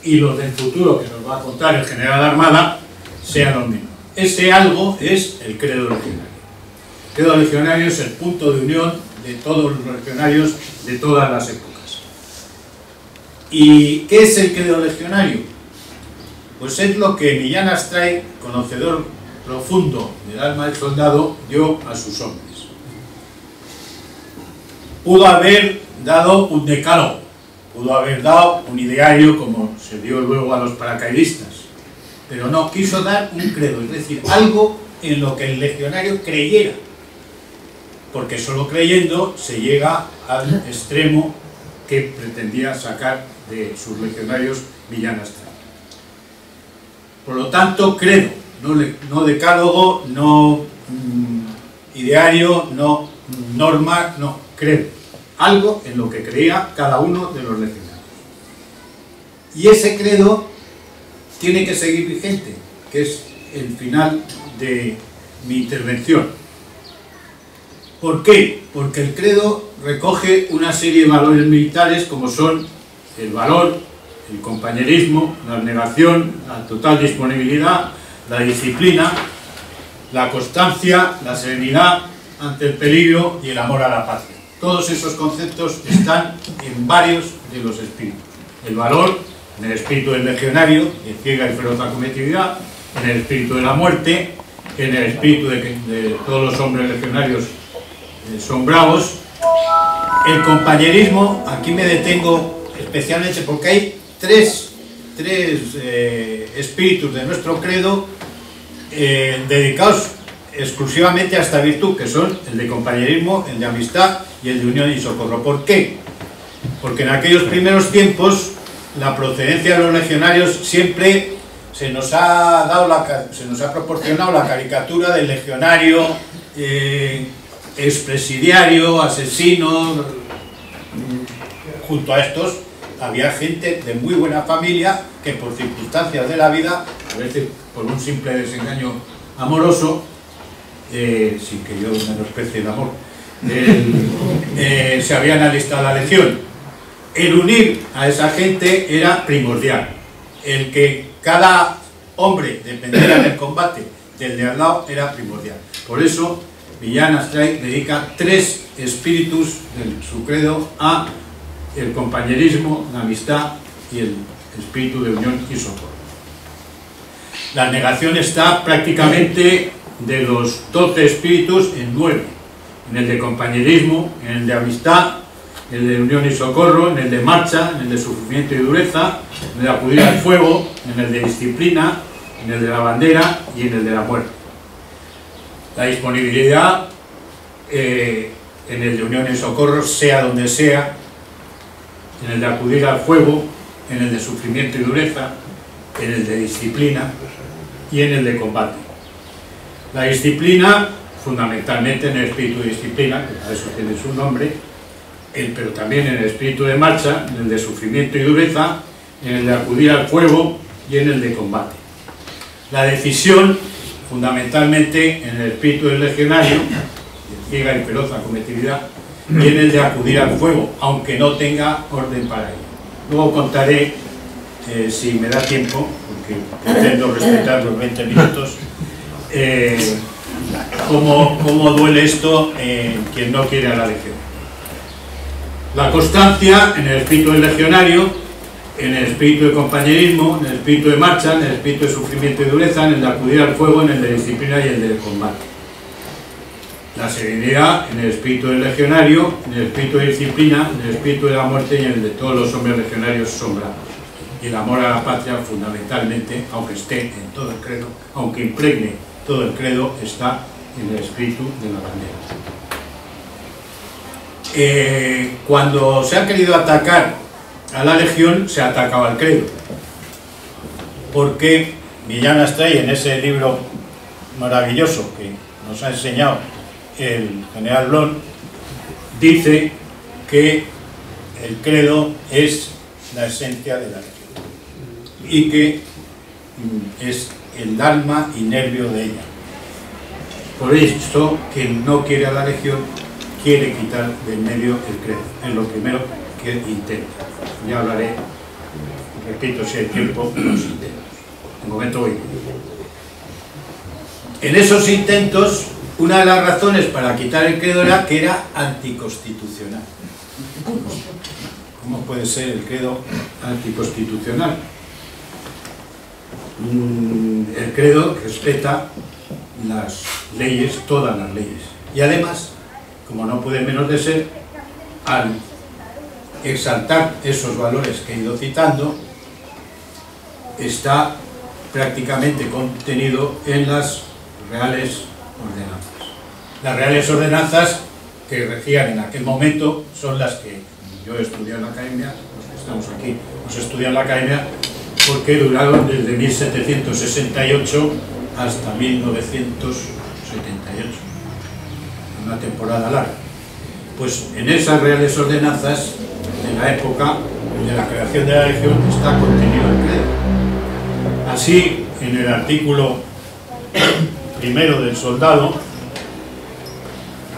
y los del futuro, que nos va a contar el general Armada, sean los mismos. Ese algo es el credo legionario. El credo legionario es el punto de unión de todos los legionarios de todas las épocas. ¿Y qué es el credo legionario? Pues es lo que Millán Astray, conocedor profundo del alma del soldado, dio a sus hombres. Pudo haber dado un decálogo, pudo haber dado un ideario como se dio luego a los paracaidistas, pero no, quiso dar un credo, es decir, algo en lo que el legionario creyera, porque solo creyendo se llega al extremo que pretendía sacar de sus legionarios Millán Astray. Por lo tanto, credo, no decálogo, no ideario, no norma, no, credo. Algo en lo que creía cada uno de los legionarios. Y ese credo tiene que seguir vigente, que es el final de mi intervención. ¿Por qué? Porque el credo recoge una serie de valores militares como son el valor, el compañerismo, la abnegación, la total disponibilidad, la disciplina, la constancia, la serenidad ante el peligro y el amor a la patria. Todos esos conceptos están en varios de los espíritus. El valor, en el espíritu del legionario, de ciega y feroz acometividad, en el espíritu de la muerte, en el espíritu de todos los hombres legionarios son bravos. El compañerismo, aquí me detengo especialmente porque hay tres espíritus de nuestro credo dedicados exclusivamente a esta virtud, que son el de compañerismo, el de amistad y el de unión y socorro. ¿Por qué? Porque en aquellos primeros tiempos la procedencia de los legionarios siempre se nos ha proporcionado la caricatura del legionario expresidiario, asesino. Junto a estos había gente de muy buena familia que por circunstancias de la vida, a veces por un simple desengaño amoroso, sin que yo menosprecie el amor, se habían alistado a la legión. El unir a esa gente era primordial. El que cada hombre dependiera del combate del de al lado era primordial. Por eso Millán Astray dedica 3 espíritus de su credo a el compañerismo, la amistad y el espíritu de unión y socorro. La negación está prácticamente de los 12 espíritus en 9, en el de compañerismo, en el de amistad, en el de unión y socorro, en el de marcha, en el de sufrimiento y dureza, en el de acudir al fuego, en el de disciplina, en el de la bandera y en el de la muerte. La disponibilidad en el de unión y socorro, sea donde sea, en el de acudir al fuego, en el de sufrimiento y dureza, en el de disciplina y en el de combate. La disciplina, fundamentalmente en el espíritu de disciplina, que para eso tiene su nombre, pero también en el espíritu de marcha, en el de sufrimiento y dureza, en el de acudir al fuego y en el de combate. La decisión, fundamentalmente en el espíritu del legionario, de ciega y feroz acometividad, y en el de acudir al fuego, aunque no tenga orden para ello. Luego contaré, si me da tiempo, porque pretendo respetar los 20 minutos, cómo duele esto en quien no quiere a la legión. La constancia en el espíritu del legionario, en el espíritu de compañerismo, en el espíritu de marcha, en el espíritu de sufrimiento y dureza, en el de acudir al fuego, en el de disciplina y en el de combate. La serenidad en el espíritu del legionario, en el espíritu de disciplina, en el espíritu de la muerte y en el de todos los hombres legionarios son bravos. Y el amor a la patria, fundamentalmente, aunque esté en todo el credo, aunque impregne todo el credo, está en el espíritu de la bandera. Cuando se ha querido atacar a la legión, se ha atacado al credo. Porque Millán Astray, en ese libro maravilloso que nos ha enseñado el general Blon, dice que el credo es la esencia de la legión y que es el alma y nervio de ella. Por esto, quien no quiere a la legión quiere quitar del medio el credo, es lo primero que intenta. Ya hablaré, repito, si hay tiempo, de los intentos. De momento voy. En esos intentos, una de las razones para quitar el credo era que era anticonstitucional. ¿Cómo puede ser el credo anticonstitucional? El credo respeta las leyes, todas las leyes. Y además, como no puede menos de ser, al exaltar esos valores que he ido citando, está prácticamente contenido en las reales ordenanzas. Las reales ordenanzas que regían en aquel momento son las que yo he estudiado en la academia, los que estamos aquí hemos estudiado en la academia, porque duraron desde 1768 hasta 1978, una temporada larga. Pues en esas reales ordenanzas de la época de la creación de la Legión está contenido el credo. Así, en el artículo primero del soldado,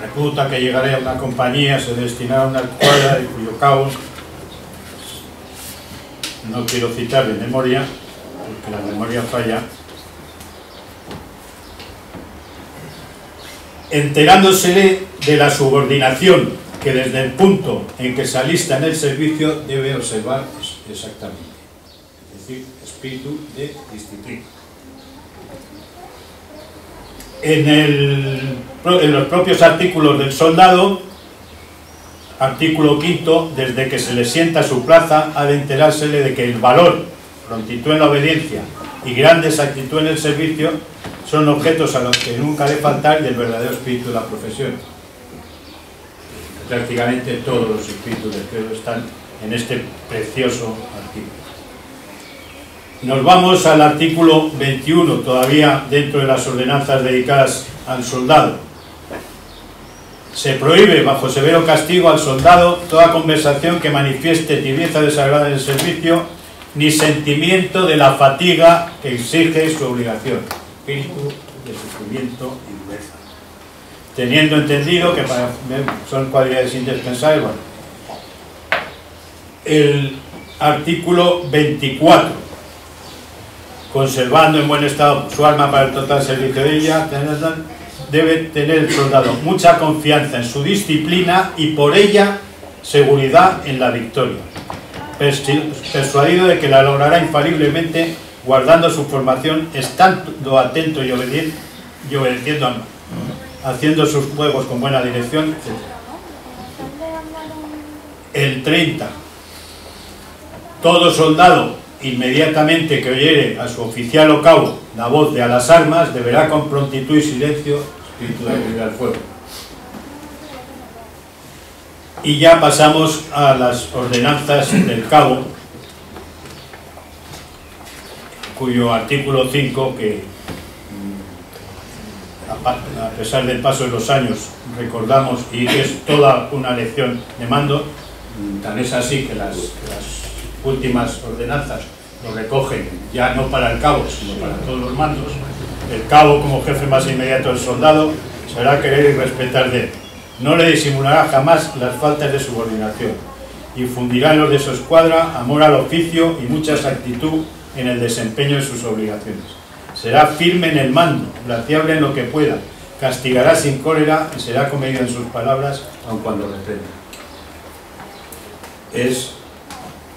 recluta que llegará a una compañía, se destinará a una escuadra de cuyo cabo, no quiero citar de memoria, porque la memoria falla, enterándosele de la subordinación que desde el punto en que se alista en el servicio debe observar exactamente, es decir, espíritu de disciplina. En los propios artículos del soldado, artículo 5, desde que se le sienta a su plaza, ha de enterársele de que el valor, prontitud en la obediencia y gran exactitud en el servicio son objetos a los que nunca debe faltar del verdadero espíritu de la profesión. Prácticamente todos los espíritus del credo están en este precioso artículo. Nos vamos al artículo 21, todavía dentro de las ordenanzas dedicadas al soldado. Se prohíbe bajo severo castigo al soldado toda conversación que manifieste tibieza desagrada en el servicio, ni sentimiento de la fatiga que exige su obligación, espíritu de sufrimiento y dureza. Teniendo entendido que son cualidades indispensables, bueno. El artículo 24, conservando en buen estado su arma para el total servicio de ella, debe tener el soldado mucha confianza en su disciplina y por ella seguridad en la victoria, persuadido de que la logrará infaliblemente guardando su formación, estando atento y obedeciendo a haciendo sus juegos con buena dirección, etc. El 30. Todo soldado, inmediatamente que oyere a su oficial o cabo la voz de a las armas, deberá con prontitud y silencio, espíritu de abrir al fuego. Y ya pasamos a las ordenanzas del cabo, cuyo artículo 5, que a pesar del paso de los años recordamos y es toda una lección de mando, tan es así que las últimas ordenanzas lo recogen ya no para el cabo sino para todos los mandos. El cabo, como jefe más inmediato del soldado, sabrá querer y respetar de él, no le disimulará jamás las faltas de subordinación, infundirá en los de su escuadra amor al oficio y mucha exactitud en el desempeño de sus obligaciones. Será firme en el mando, glaciable en lo que pueda, castigará sin cólera y será comedido en sus palabras, aun cuando reprenda. Es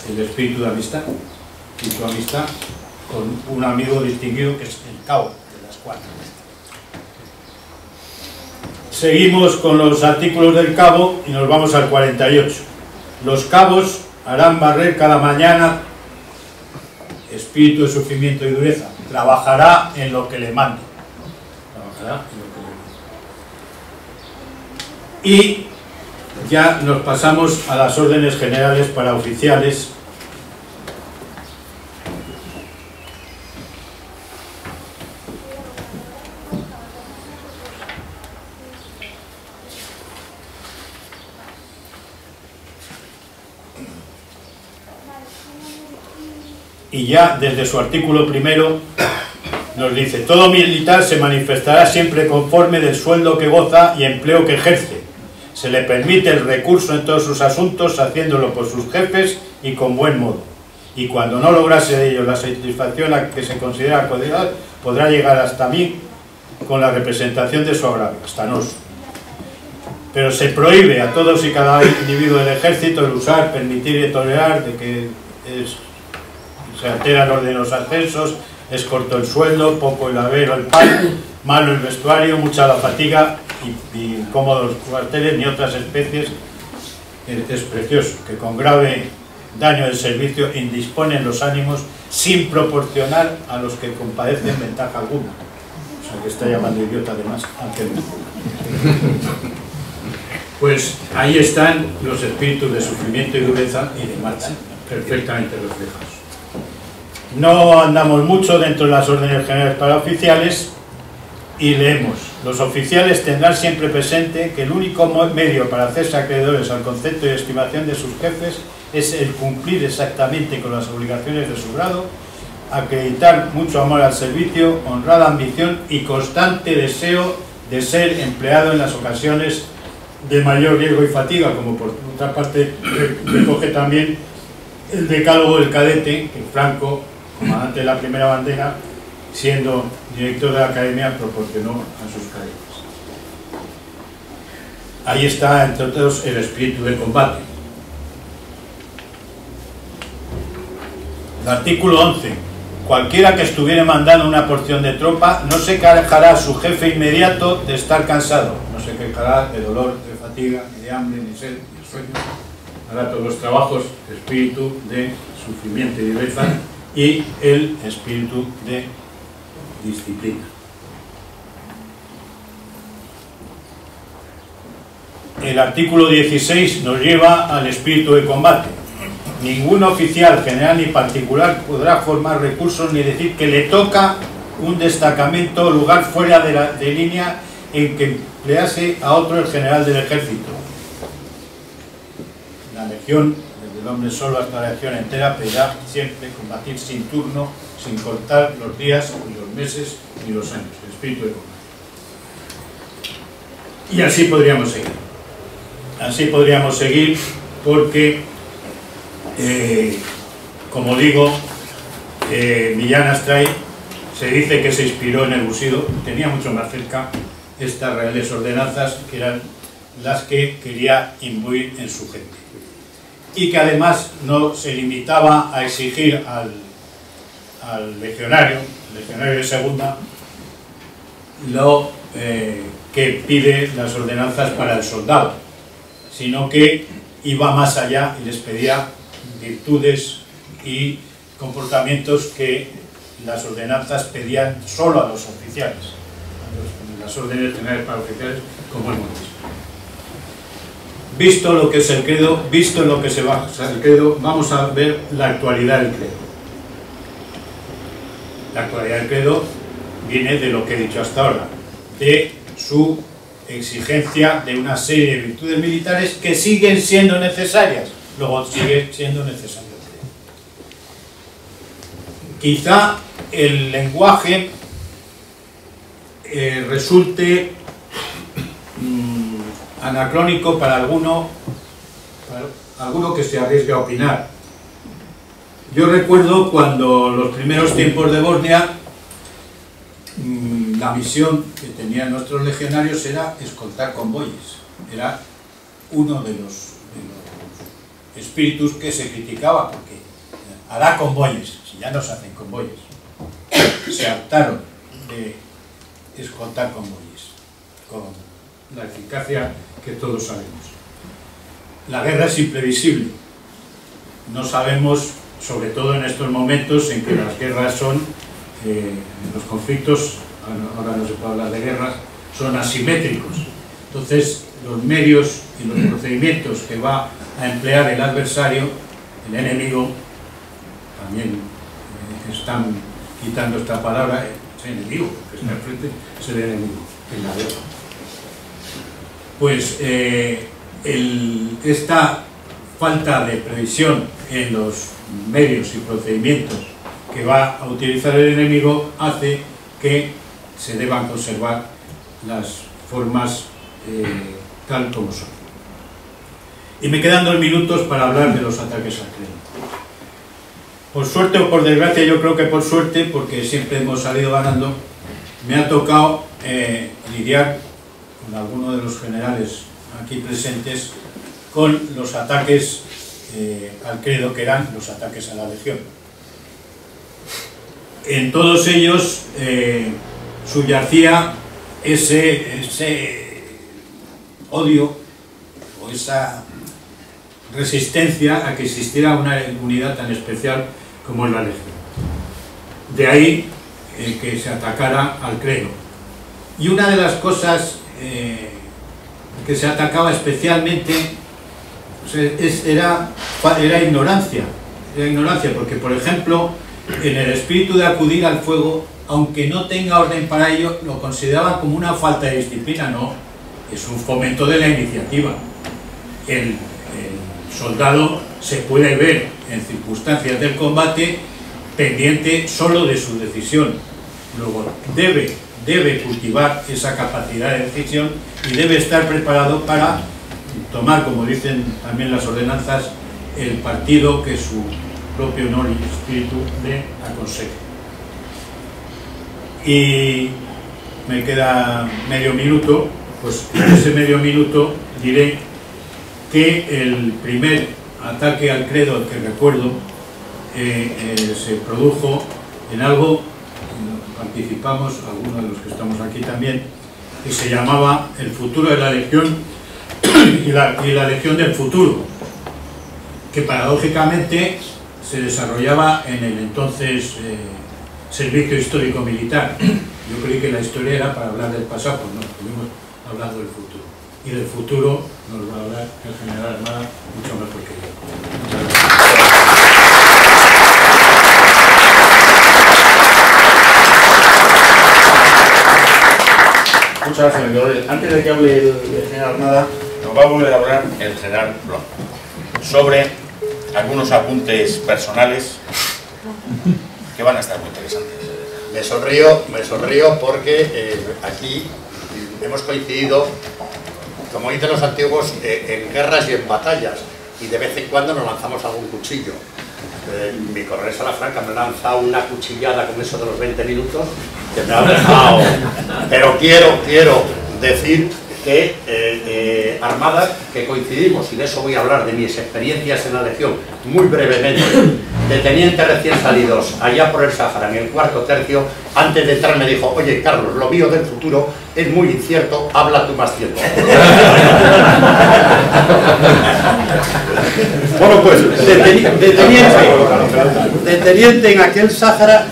el espíritu de amistad, y su amistad con un amigo distinguido que es el cabo de la escuadra. Seguimos con los artículos del cabo y nos vamos al 48. Los cabos harán barrer cada mañana, espíritu de sufrimiento y dureza, trabajará en lo que le mande. Y ya nos pasamos a las órdenes generales para oficiales. Y ya desde su artículo primero nos dice: todo militar se manifestará siempre conforme del sueldo que goza y empleo que ejerce. Se le permite el recurso en todos sus asuntos, haciéndolo por sus jefes y con buen modo. Y cuando no lograse de ellos la satisfacción a que se considera acordada, podrá llegar hasta mí con la representación de su agravio, hasta nos. Pero se prohíbe a todos y cada individuo del ejército el usar, permitir y tolerar de que se altera el orden de los ascensos, es corto el sueldo, poco el haber o el pan, malo el vestuario, mucha la fatiga y incómodos los cuarteles, ni otras especies. Es precioso, que con grave daño del servicio indisponen los ánimos sin proporcionar a los que compadecen ventaja alguna. O sea, que está llamando idiota además. Pues ahí están los espíritus de sufrimiento y dureza y de marcha, perfectamente reflejados. No andamos mucho dentro de las órdenes generales para oficiales, y leemos: los oficiales tendrán siempre presente que el único medio para hacerse acreedores al concepto y estimación de sus jefes es el cumplir exactamente con las obligaciones de su grado, acreditar mucho amor al servicio, honrada ambición y constante deseo de ser empleado en las ocasiones de mayor riesgo y fatiga, como por otra parte recoge también el decálogo del cadete, que Franco, comandante de la primera bandera, siendo director de la academia, proporcionó a sus cadetes. Ahí está, entre otros, el espíritu de combate. El artículo 11. Cualquiera que estuviere mandando una porción de tropa no se quejará a su jefe inmediato de estar cansado, no se quejará de dolor, de fatiga, ni de hambre, ni sed, ni de sueño. Hará todos los trabajos, espíritu de sufrimiento y dureza y el espíritu de disciplina. El artículo 16 nos lleva al espíritu de combate. Ningún oficial, general ni particular podrá formar recursos ni decir que le toca un destacamento o lugar fuera de línea en que emplease a otro el general del ejército. La legión, desde el hombre solo hasta la legión entera, pedirá siempre combatir sin turno, sin contar los días, ni los meses, ni los años. El espíritu de combate. Y así podríamos seguir. Así podríamos seguir porque, como digo, Millán Astray se dice que se inspiró en el Bushido, tenía mucho más cerca estas reales ordenanzas que eran las que quería imbuir en su gente. Y que además no se limitaba a exigir al legionario de segunda, lo que pide las ordenanzas para el soldado, sino que iba más allá y les pedía virtudes y comportamientos que las ordenanzas pedían solo a los oficiales, las órdenes generales para oficiales, como hemos visto. Visto lo que es el credo, visto en lo que se basa el credo, vamos a ver la actualidad del credo. La actualidad del credo viene de lo que he dicho hasta ahora, de su exigencia de una serie de virtudes militares que siguen siendo necesarias. Luego sigue siendo necesario el credo. Quizá el lenguaje resulte anacrónico para alguno que se arriesgue a opinar. Yo recuerdo cuando los primeros tiempos de Bosnia, la misión que tenían nuestros legionarios era escoltar convoyes. Era uno de los espíritus que se criticaba, porque hará convoyes, si ya no se hacen convoyes. Se hartaron de escoltar convoyes, con la eficacia que todos sabemos. La guerra es imprevisible. No sabemos, sobre todo en estos momentos en que las guerras son, los conflictos, ahora no se puede hablar de guerras, son asimétricos. Entonces, los medios y los procedimientos que va a emplear el adversario, el enemigo, también están quitando esta palabra, es enemigo, que está enfrente, es el enemigo en la guerra. Pues esta falta de previsión en los medios y procedimientos que va a utilizar el enemigo hace que se deban conservar las formas tal como son. Y me quedan 2 minutos para hablar de los ataques al credo. Por suerte o por desgracia, yo creo que por suerte, porque siempre hemos salido ganando, me ha tocado lidiar con algunos de los generales aquí presentes con los ataques al credo, que eran los ataques a la legión. En todos ellos subyacía ese odio o esa resistencia a que existiera una unidad tan especial como es la legión. De ahí que se atacara al credo. Y una de las cosas que se atacaba especialmente era ignorancia, porque por ejemplo en el espíritu de acudir al fuego aunque no tenga orden para ello, lo consideraban como una falta de disciplina. No, es un fomento de la iniciativa. El soldado se puede ver en circunstancias del combate pendiente solo de su decisión. Luego debe cultivar esa capacidad de decisión y debe estar preparado para tomar, como dicen también las ordenanzas, el partido que su propio honor y espíritu le aconseje. Y me queda medio minuto, pues en ese medio minuto diré que el primer ataque al credo que recuerdo se produjo en algo, participamos, algunos de los que estamos aquí también, que se llamaba el futuro de la Legión y la Legión del futuro, que paradójicamente se desarrollaba en el entonces servicio histórico militar. Yo creí que la historia era para hablar del pasado, pues no, estuvimos hablando del futuro. Y del futuro nos va a hablar el general Armada mucho mejor que yo. Muchas gracias, señor Coronel. Antes de que hable el general Armada, nos va a volver a hablar el general Blanco sobre algunos apuntes personales que van a estar muy interesantes. Me sonrío porque aquí hemos coincidido, como dicen los antiguos, en guerras y en batallas, y de vez en cuando nos lanzamos algún cuchillo. Mi coronel Salafranca me ha lanzado una cuchillada con eso de los 20 minutos que me ha dejado. Pero quiero decir que Armada, que coincidimos, y de eso voy a hablar, de mis experiencias en la Legión, muy brevemente, de tenientes recién salidos, allá por el Sáhara, en el cuarto tercio, antes de entrar me dijo: oye, Carlos, lo mío del futuro es muy incierto, habla tú más tiempo. Bueno, pues, de teniente en aquel Sáhara,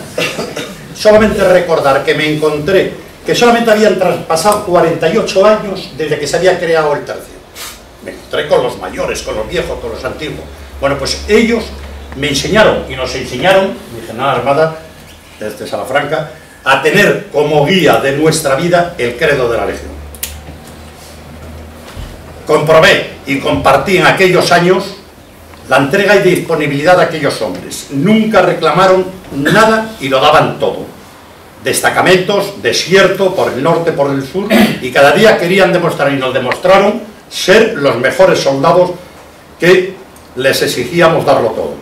solamente recordar que me encontré que solamente habían pasado 48 años desde que se había creado el tercio. Me encontré con los mayores, con los viejos, con los antiguos. Bueno, pues ellos me enseñaron y nos enseñaron, mi general Armada, desde Salafranca, a tener como guía de nuestra vida el credo de la Legión. Comprobé y compartí en aquellos años la entrega y disponibilidad de aquellos hombres. Nunca reclamaron nada y lo daban todo. Destacamentos, desierto, por el norte, por el sur, y cada día querían demostrar, y nos demostraron, ser los mejores soldados que les exigíamos darlo todo.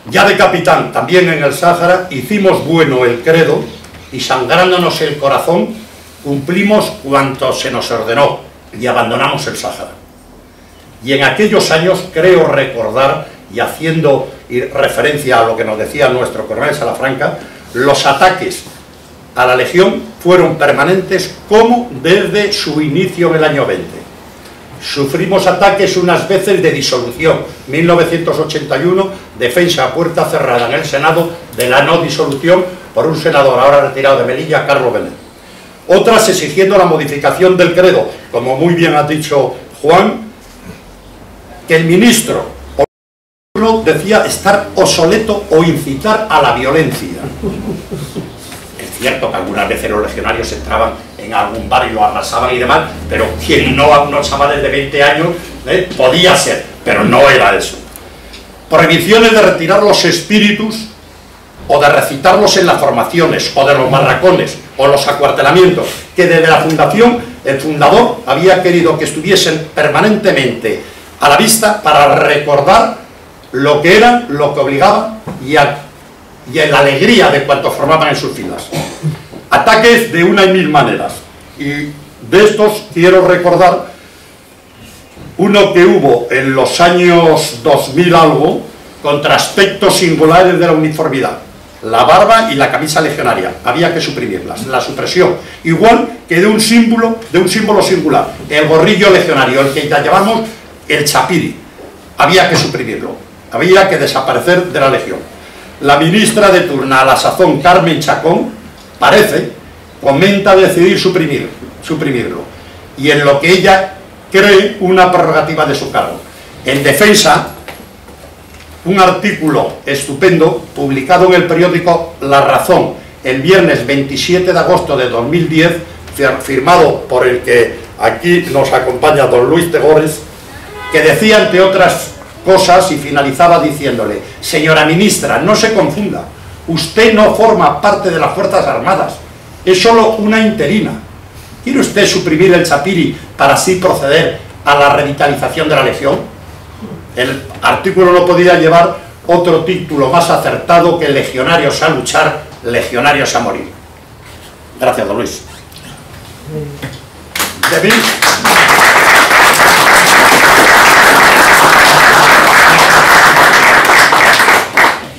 Ya de capitán, también en el Sáhara, hicimos bueno el credo y, sangrándonos el corazón, cumplimos cuanto se nos ordenó y abandonamos el Sáhara. Y en aquellos años creo recordar, y haciendo referencia a lo que nos decía nuestro coronel Salafranca, los ataques a la Legión fueron permanentes como desde su inicio en el año 20. Sufrimos ataques unas veces de disolución, 1981, defensa a puerta cerrada en el Senado de la no disolución por un senador ahora retirado de Melilla, Carlos Benet. Otras exigiendo la modificación del credo, como muy bien ha dicho Juan, que el ministro decía estar obsoleto o incitar a la violencia. Es cierto que algunas veces los legionarios entraban en algún barrio, arrasaban y demás, pero quien no a unos chavales de 20 años podía ser, pero no era eso. Prohibiciones de retirar los espíritus o de recitarlos en las formaciones, o de los barracones, o los acuartelamientos, que desde la fundación el fundador había querido que estuviesen permanentemente a la vista para recordar lo que eran, lo que obligaban y en la alegría de cuantos formaban en sus filas. Ataques de una y mil maneras, y de estos quiero recordar uno que hubo en los años 2000 algo, contra aspectos singulares de la uniformidad: la barba y la camisa legionaria. Había que suprimirlas, la supresión, igual que de un símbolo singular, el gorrillo legionario, el que ya llamamos el chapiri. Había que suprimirlo, había que desaparecer de la Legión. La ministra de turno a la sazón, Carmen Chacón, comenta decidir suprimirlo, y en lo que ella cree una prerrogativa de su cargo. En defensa, un artículo estupendo publicado en el periódico La Razón el viernes 27 de agosto de 2010, firmado por el que aquí nos acompaña don Luis Tegores, que decía, entre otras cosas, y finalizaba diciéndole: señora ministra, no se confunda, usted no forma parte de las Fuerzas Armadas, es solo una interina. ¿Quiere usted suprimir el Chapiri para así proceder a la revitalización de la Legión? El artículo no podía llevar otro título más acertado que legionarios a luchar, legionarios a morir. Gracias, don Luis.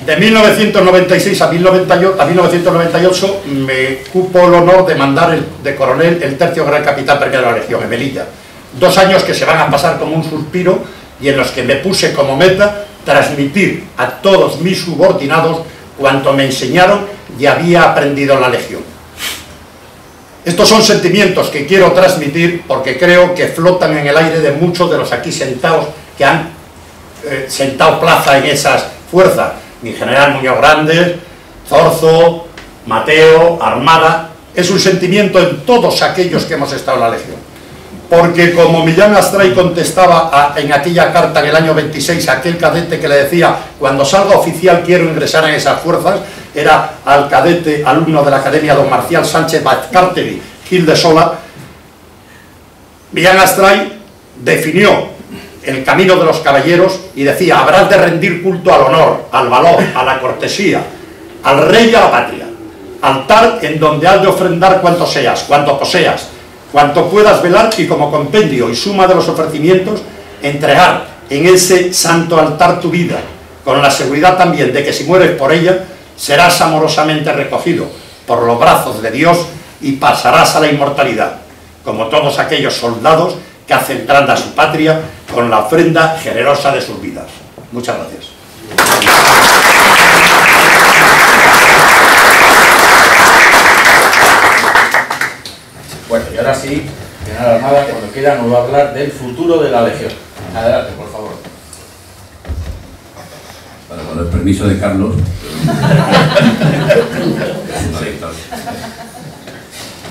De 1996 a 1998 me cupo el honor de mandar de coronel el tercio gran capitán primero de la Legión, en Melilla. 2 años que se van a pasar como un suspiro y en los que me puse como meta transmitir a todos mis subordinados cuanto me enseñaron y había aprendido en la Legión. Estos son sentimientos que quiero transmitir porque creo que flotan en el aire de muchos de los aquí sentados que han sentado plaza en esas fuerzas. Mi general Muñoz Grandes, Zorzo, Mateo, Armada. Es un sentimiento en todos aquellos que hemos estado en la Legión. Porque como Millán Astray contestaba en aquella carta en el año 26 a aquel cadete que le decía: cuando salga oficial quiero ingresar en esas fuerzas, era al cadete alumno de la Academia don Marcial Sánchez Bazcártegui Gil de Sola. Millán Astray definió el camino de los caballeros y decía: habrás de rendir culto al honor, al valor, a la cortesía, al rey y a la patria, altar en donde has de ofrendar cuanto seas, cuanto poseas, cuanto puedas velar, y como compendio y suma de los ofrecimientos, entregar en ese santo altar tu vida, con la seguridad también de que si mueres por ella, serás amorosamente recogido por los brazos de Dios y pasarás a la inmortalidad, como todos aquellos soldados que hacen grande a su patria con la ofrenda generosa de sus vidas. Muchas gracias. Bueno, y ahora sí, general Armada, cuando quiera nos va a hablar del futuro de la Legión. Adelante, por favor. Bueno, con el permiso de Carlos.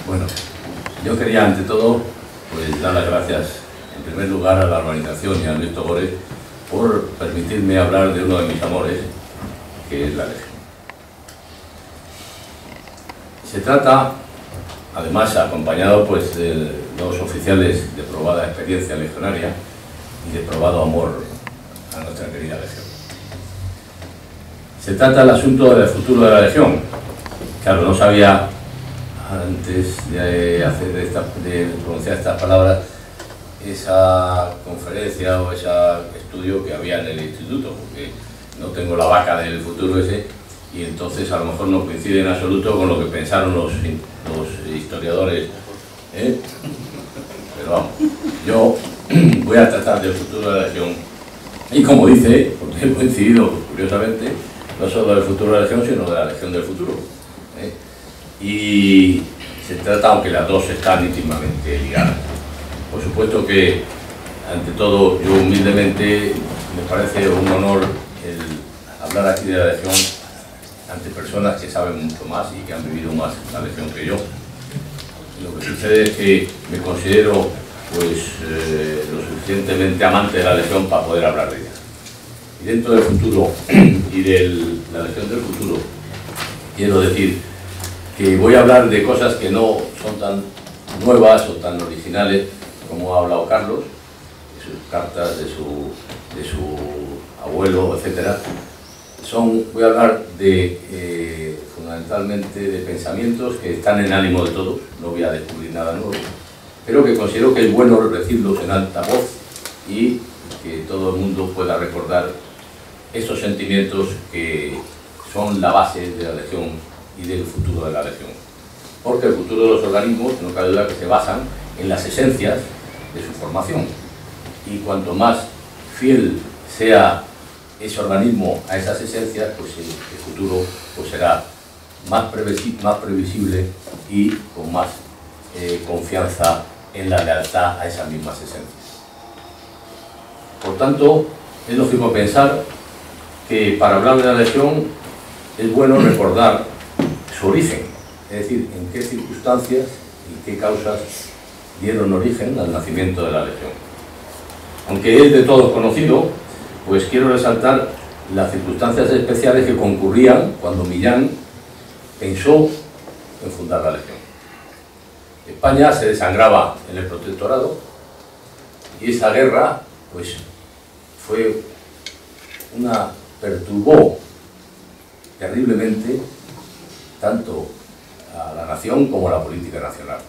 Bueno, yo quería ante todo pues dar las gracias en primer lugar a la organización y a Luis Tegores por permitirme hablar de uno de mis amores, que es la Legión. Se trata, además acompañado pues de 2 oficiales de probada experiencia legionaria y de probado amor a nuestra querida Legión. Se trata del asunto del futuro de la Legión. Claro, no sabía antes de pronunciar estas palabras esa conferencia o ese estudio que había en el instituto, porque no tengo la vaca del futuro ese, y entonces a lo mejor no coincide en absoluto con lo que pensaron los historiadores, ¿eh? Pero vamos, yo voy a tratar del futuro de la Legión, y como dice, porque he coincidido curiosamente, no solo del futuro de la Legión, sino de la Legión del futuro, ¿eh? Y se trata, aunque las dos están íntimamente ligadas. Por supuesto que, ante todo, yo humildemente me parece un honor el hablar aquí de la Legión ante personas que saben mucho más y que han vivido más la Legión que yo. Lo que sucede es que me considero pues lo suficientemente amante de la Legión para poder hablar de ella. Y dentro del futuro y de la Legión del futuro, quiero decir que voy a hablar de cosas que no son tan nuevas o tan originales como ha hablado Carlos, de sus cartas, de su abuelo, etc. Voy a hablar de, fundamentalmente, de pensamientos que están en ánimo de todos, no voy a descubrir nada nuevo, pero que considero que es bueno decirlos en alta voz y que todo el mundo pueda recordar esos sentimientos que son la base de la Legión y del futuro de la Legión. Porque el futuro de los organismos, no cabe duda que se basan en las esencias de su formación. Y cuanto más fiel sea ese organismo a esas esencias, pues el futuro pues será más previsible y con más confianza en la lealtad a esas mismas esencias. Por tanto, es lógico pensar que para hablar de la Legión es bueno recordar su origen, es decir, en qué circunstancias y qué causas dieron origen al nacimiento de la Legión. Aunque es de todos conocido, pues quiero resaltar las circunstancias especiales que concurrían cuando Millán pensó en fundar la Legión. España se desangraba en el protectorado y esa guerra pues perturbó terriblemente tanto a la nación como a la política nacional.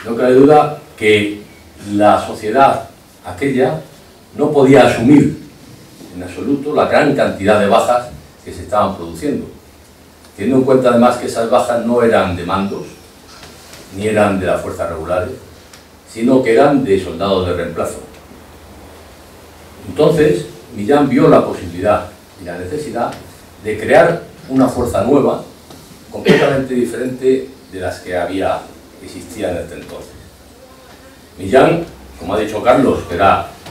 No cabe duda que la sociedad aquella no podía asumir en absoluto la gran cantidad de bajas que se estaban produciendo, teniendo en cuenta además que esas bajas no eran de mandos, ni eran de las fuerzas regulares, sino que eran de soldados de reemplazo. Entonces, Millán vio la posibilidad y la necesidad de crear una fuerza nueva, completamente diferente de las que existían desde entonces. Millán, como ha dicho Carlos, que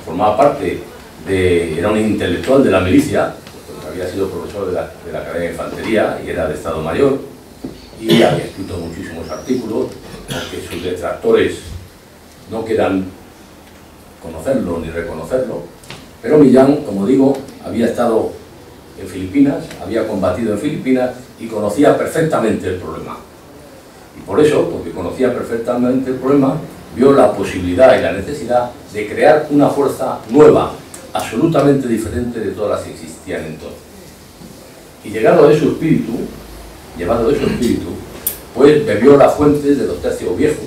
formaba parte era un intelectual de la milicia, porque había sido profesor de la Academia de Infantería y era de Estado Mayor, y había escrito muchísimos artículos, aunque sus detractores no quieran conocerlo ni reconocerlo, pero Millán, como digo, había estado en Filipinas, había combatido en Filipinas y conocía perfectamente el problema. Y por eso, porque conocía perfectamente el problema, vio la posibilidad y la necesidad de crear una fuerza nueva, absolutamente diferente de todas las que existían entonces. Y llevado de su espíritu, pues bebió las fuentes de los tercios viejos,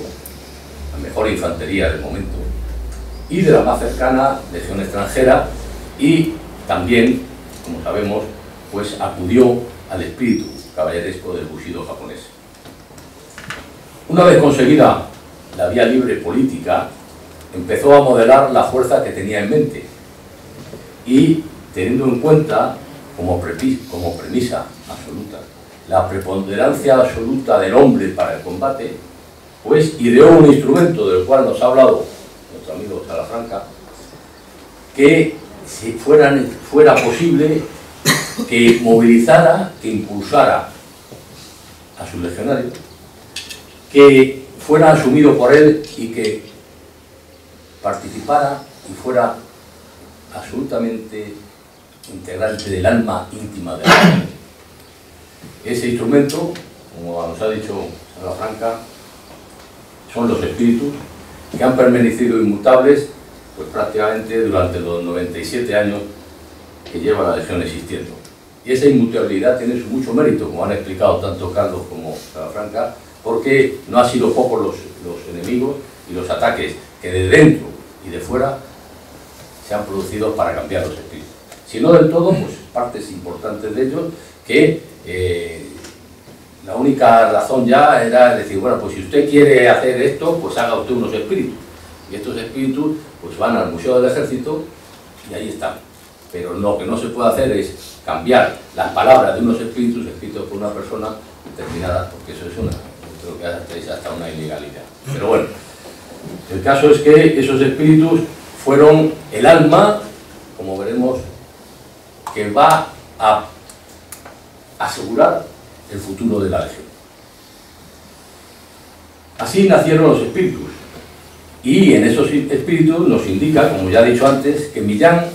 la mejor infantería del momento, y de la más cercana Legión extranjera, y también, como sabemos, pues acudió al espíritu caballeresco del Bushido japonés. Una vez conseguida la vía libre política, empezó a modelar la fuerza que tenía en mente y, teniendo en cuenta como premisa absoluta la preponderancia absoluta del hombre para el combate, pues ideó un instrumento del cual nos ha hablado nuestro amigo Salafranca, que si fuera posible que movilizara, que impulsara a sus legionarios, que fuera asumido por él y que participara y fuera absolutamente integrante del alma íntima de la gente. Ese instrumento, como nos ha dicho Salafranca, son los espíritus que han permanecido inmutables pues prácticamente durante los 97 años que lleva la Legión existiendo. Y esa inmutabilidad tiene mucho mérito, como han explicado tanto Carlos como Salafranca, porque no han sido pocos los enemigos y los ataques que de dentro y de fuera se han producido para cambiar los espíritus. Si no del todo, pues partes importantes de ellos que la única razón ya era decir, bueno, pues si usted quiere hacer esto, pues haga usted unos espíritus. Y estos espíritus pues van al Museo del Ejército y ahí están. Pero lo que no se puede hacer es cambiar las palabras de unos espíritus escritos por una persona determinada, porque eso es creo que es hasta una ilegalidad. Pero bueno, el caso es que esos espíritus fueron el alma, como veremos, que va a asegurar el futuro de la Legión. Así nacieron los espíritus, y en esos espíritus nos indica, como ya he dicho antes, que Millán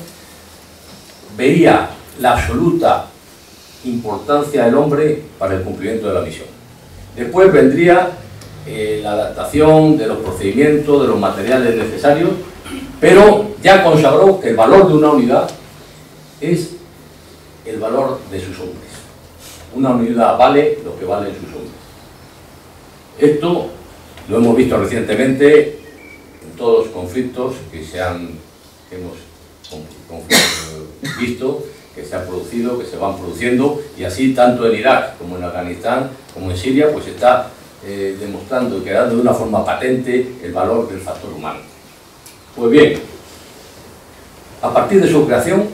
veía la absoluta importancia del hombre para el cumplimiento de la misión. Después vendría la adaptación de los procedimientos, de los materiales necesarios, pero ya consagró que el valor de una unidad es el valor de sus hombres. Una unidad vale lo que valen sus hombres. Esto lo hemos visto recientemente en todos los conflictos que hemos visto, que se han producido, que se van produciendo, y así tanto en Irak como en Afganistán, como en Siria, pues está demostrando y quedando de una forma patente el valor del factor humano. Pues bien, a partir de su creación,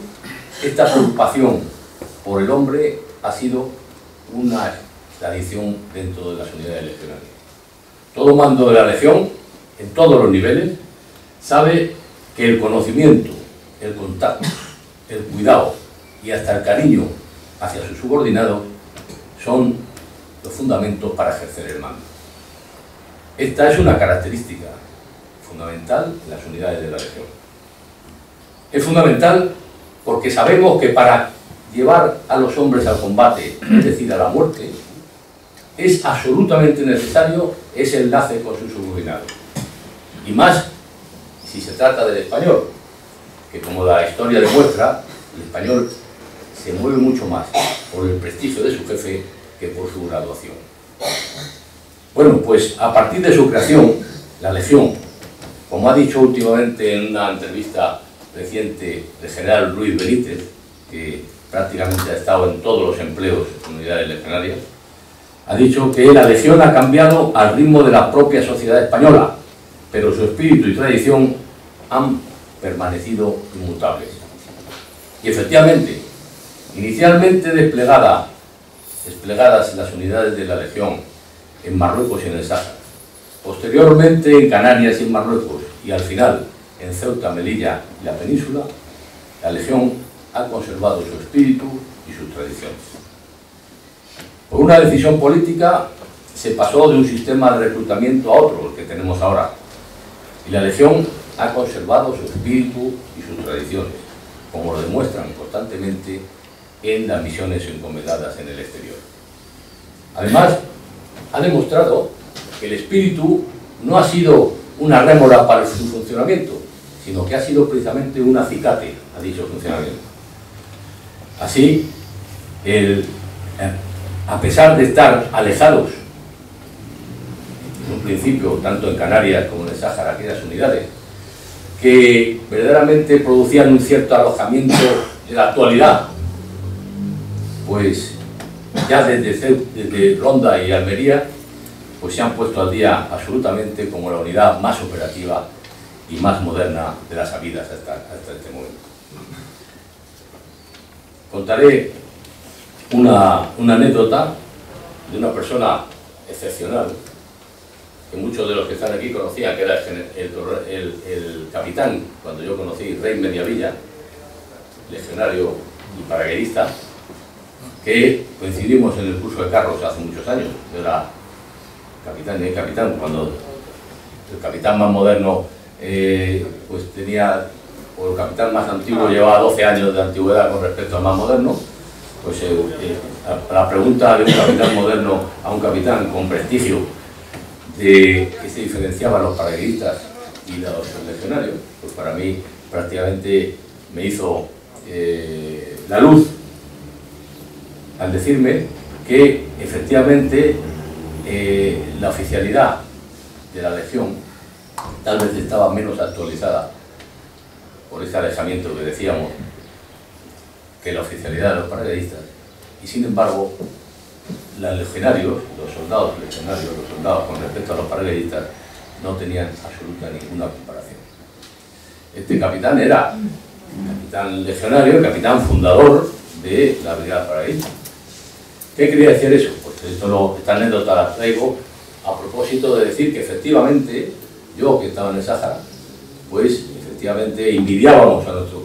esta preocupación por el hombre ha sido una tradición dentro de las unidades legionarias. Todo mando de la Legión, en todos los niveles, sabe que el conocimiento, el contacto, el cuidado y hasta el cariño hacia su subordinado son los fundamentos para ejercer el mando. Esta es una característica fundamental en las unidades de la Legión. Es fundamental porque sabemos que para llevar a los hombres al combate, es decir, a la muerte, es absolutamente necesario ese enlace con su subordinado. Y más si se trata del español, que como la historia demuestra, el español se mueve mucho más por el prestigio de su jefe que por su graduación. Bueno, pues a partir de su creación, la Legión, como ha dicho últimamente en una entrevista reciente el general Luis Benítez, que prácticamente ha estado en todos los empleos en unidades legionarias, ha dicho que la Legión ha cambiado al ritmo de la propia sociedad española, pero su espíritu y tradición han permanecido inmutables. Y efectivamente, inicialmente desplegadas las unidades de la Legión en Marruecos y en el Sáhara, posteriormente en Canarias y en Marruecos, y al final en Ceuta, Melilla y la península, la Legión ha conservado su espíritu y sus tradiciones. Por una decisión política se pasó de un sistema de reclutamiento a otro, el que tenemos ahora, y la Legión ha conservado su espíritu y sus tradiciones, como lo demuestran constantemente en las misiones encomendadas en el exterior. Además, ha demostrado que el espíritu no ha sido una rémora para su funcionamiento, sino que ha sido precisamente un acicate a dicho funcionamiento. Así, a pesar de estar alejados, en un principio, tanto en Canarias como en el Sáhara, aquellas unidades, que verdaderamente producían un cierto alojamiento de la actualidad, pues ya desde Ronda y Almería, pues se han puesto al día absolutamente como la unidad más operativa y más moderna de las habidas hasta este momento. Contaré una anécdota de una persona excepcional, que muchos de los que están aquí conocían, que era el capitán, cuando yo conocí, Rey Mediavilla, legionario y paracaidista, que coincidimos en el curso de carros hace muchos años. Yo era capitán, cuando el capitán más moderno pues tenía, o el capitán más antiguo llevaba 12 años de antigüedad con respecto al más moderno, pues a la pregunta de un capitán moderno a un capitán con prestigio de qué se diferenciaban los paracaidistas y los legionarios, pues para mí prácticamente me hizo la luz al decirme que efectivamente la oficialidad de la Legión tal vez estaba menos actualizada por ese alejamiento que decíamos que la oficialidad de los paracaidistas, y sin embargo los legionarios, los soldados legionarios, los soldados con respecto a los paracaidistas no tenían absoluta ninguna comparación. Este capitán era el capitán legionario, el capitán fundador de la brigada paracaidista. ¿Qué quería decir eso? Pues esta anécdota la traigo a propósito de decir que efectivamente yo, que estaba en el Sáhara, pues efectivamente envidiábamos a nuestros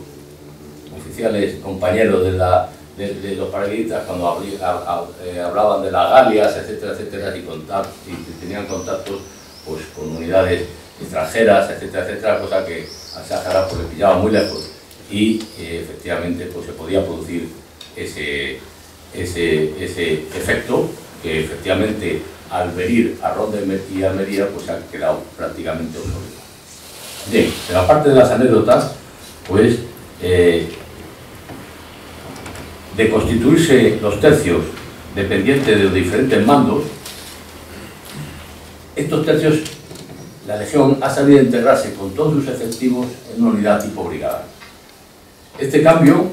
oficiales compañeros de los paracaidistas cuando hablaban de las Galias, etcétera, etcétera, y tenían contactos pues con unidades extranjeras, etcétera, etcétera, cosa que al Sáhara pues le pillaba muy lejos y efectivamente pues se podía producir ese efecto que efectivamente al venir a Ronda y Almería pues ha quedado prácticamente obsoleto. Bien, en la parte de las anécdotas, pues de constituirse los tercios dependientes de los diferentes mandos, estos tercios, la Legión ha sabido integrarse con todos sus efectivos en una unidad tipo brigada. Este cambio,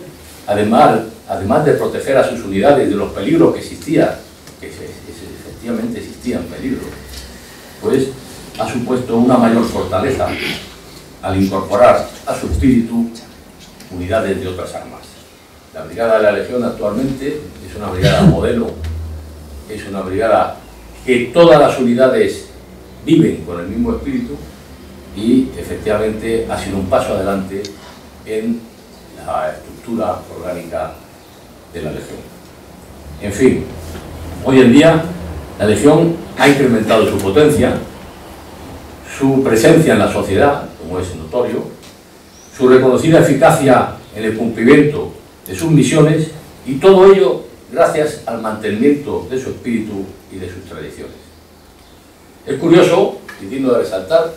además de proteger a sus unidades de los peligros que existían, que efectivamente existían peligros, pues ha supuesto una mayor fortaleza al incorporar a su espíritu unidades de otras armas. La brigada de la Legión actualmente es una brigada modelo, es una brigada que todas las unidades viven con el mismo espíritu y efectivamente ha sido un paso adelante en la estructura orgánica de la Legión. En fin, hoy en día la Legión ha incrementado su potencia, su presencia en la sociedad, como es notorio, su reconocida eficacia en el cumplimiento de sus misiones, y todo ello gracias al mantenimiento de su espíritu y de sus tradiciones. Es curioso y digno de resaltar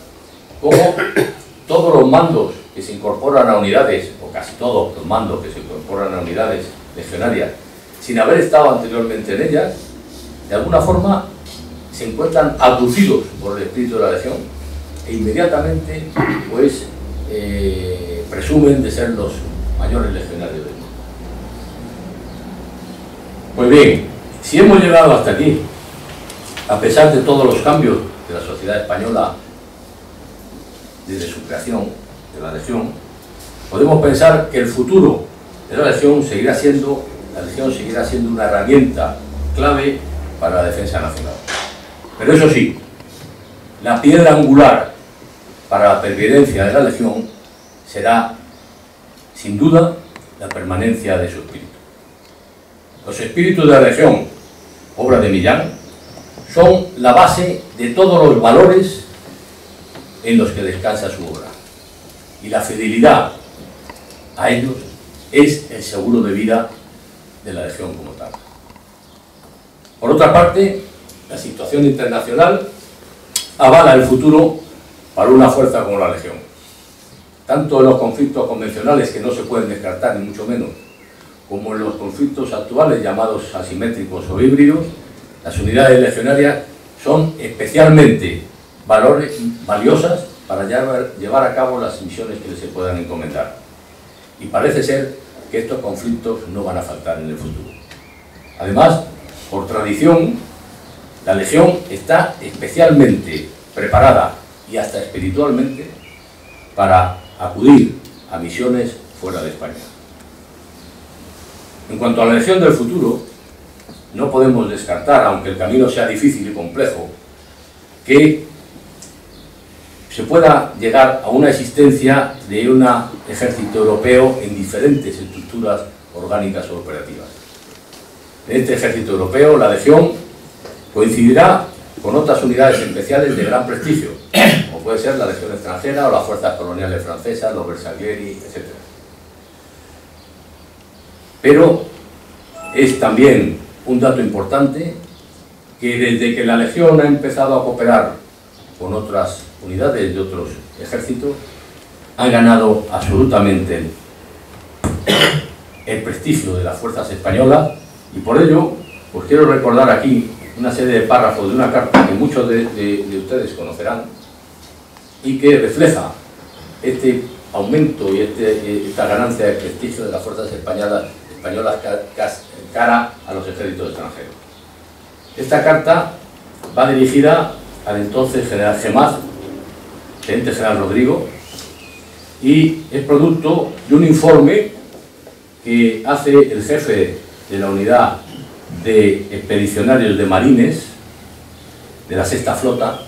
cómo todos los mandos que se incorporan a unidades, o casi todos los mandos que se incorporan a unidades legionarias, sin haber estado anteriormente en ellas, de alguna forma se encuentran abducidos por el espíritu de la Legión e inmediatamente pues presumen de ser los mayores legionarios del mundo. Pues bien, si hemos llegado hasta aquí, a pesar de todos los cambios de la sociedad española desde su creación de la Legión, podemos pensar que el futuro de la Legión seguirá siendo una herramienta clave para la defensa nacional. Pero eso sí, la piedra angular para la pervivencia de la Legión será, sin duda, la permanencia de su espíritu. Los espíritus de la Legión, obra de Millán, son la base de todos los valores en los que descansa su obra. Y la fidelidad a ellos es el seguro de vida de la Legión como tal. Por otra parte, la situación internacional avala el futuro para una fuerza como la Legión. Tanto en los conflictos convencionales, que no se pueden descartar ni mucho menos, como en los conflictos actuales llamados asimétricos o híbridos, las unidades legionarias son especialmente valiosas para llevar a cabo las misiones que se puedan encomendar. Y parece ser que estos conflictos no van a faltar en el futuro. Además, por tradición, la Legión está especialmente preparada y hasta espiritualmente para acudir a misiones fuera de España. En cuanto a la Legión del futuro, no podemos descartar, aunque el camino sea difícil y complejo, que se pueda llegar a una existencia de un ejército europeo en diferentes estructuras orgánicas o operativas. En este ejército europeo, la Legión coincidirá con otras unidades especiales de gran prestigio, como puede ser la Legión extranjera o las fuerzas coloniales francesas, los Bersaglieri, etc. Pero es también un dato importante que desde que la Legión ha empezado a cooperar con otras unidades de otros ejércitos, han ganado absolutamente el prestigio de las fuerzas españolas, y por ello pues quiero recordar aquí una serie de párrafos de una carta que muchos de ustedes conocerán y que refleja este aumento y esta ganancia de prestigio de las fuerzas españolas cara a los ejércitos extranjeros. Esta carta va dirigida al entonces general Gemaz, teniente general Rodrigo, y es producto de un informe que hace el jefe de la unidad de expedicionarios de marines de la Sexta Flota,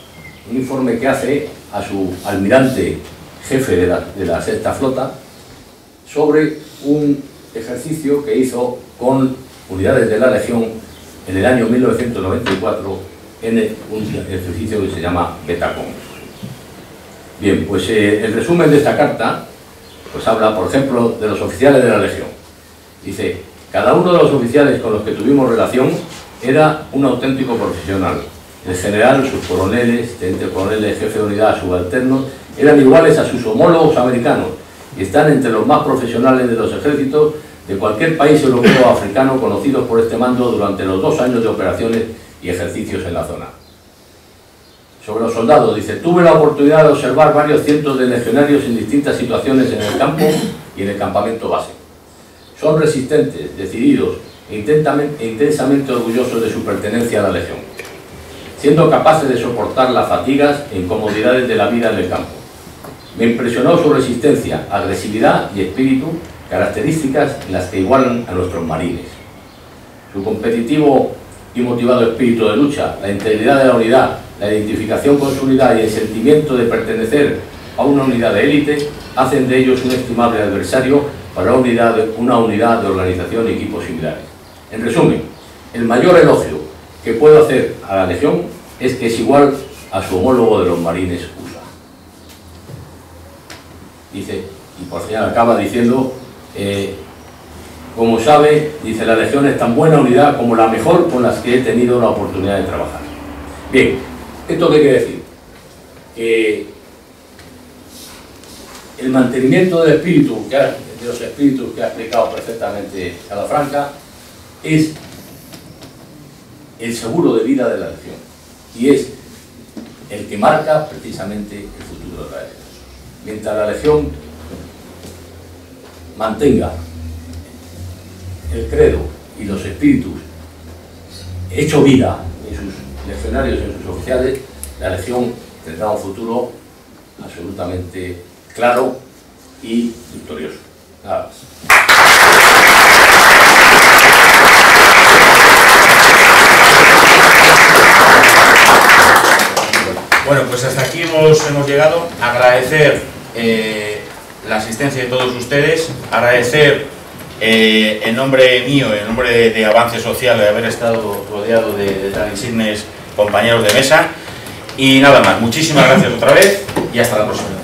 un informe que hace a su almirante jefe de la Sexta Flota sobre un ejercicio que hizo con unidades de la Legión en el año 1994 en un ejercicio que se llama Betacón. Bien, pues el resumen de esta carta pues habla, por ejemplo, de los oficiales de la Legión. Dice: cada uno de los oficiales con los que tuvimos relación era un auténtico profesional. El general, sus coroneles, teniente coroneles, jefe de unidad, subalternos, eran iguales a sus homólogos americanos y están entre los más profesionales de los ejércitos de cualquier país europeo o africano conocidos por este mando durante los 2 años de operaciones y ejercicios en la zona. Sobre los soldados, dice: tuve la oportunidad de observar varios cientos de legionarios en distintas situaciones en el campo y en el campamento base. Son resistentes, decididos e intensamente orgullosos de su pertenencia a la Legión, siendo capaces de soportar las fatigas e incomodidades de la vida en el campo. Me impresionó su resistencia, agresividad y espíritu, características en las que igualan a nuestros marines. Su competitivo y motivado espíritu de lucha, la integridad de la unidad, la identificación con su unidad y el sentimiento de pertenecer a una unidad de élite hacen de ellos un estimable adversario para una unidad de organización y equipos similares. En resumen, el mayor elogio que puedo hacer a la Legión es que es igual a su homólogo de los marines USA. Dice, y por final acaba diciendo, como sabe, dice, la Legión es tan buena unidad como la mejor con las que he tenido la oportunidad de trabajar. Bien, ¿esto qué quiere decir? Que el mantenimiento del espíritu, de los espíritus que ha explicado perfectamente Salafranca, es el seguro de vida de la Legión y es el que marca precisamente el futuro de la Legión. Mientras la Legión mantenga el credo y los espíritus hecho vida en sus legionarios y en sus oficiales, la Legión tendrá un futuro absolutamente claro y victorioso. Nada más. Bueno, pues hasta aquí hemos llegado. Agradecer la asistencia de todos ustedes, agradecer en nombre mío, en nombre de Avance Social, de haber estado rodeado de tan insignes compañeros de mesa. Y nada más, muchísimas gracias otra vez y hasta la próxima.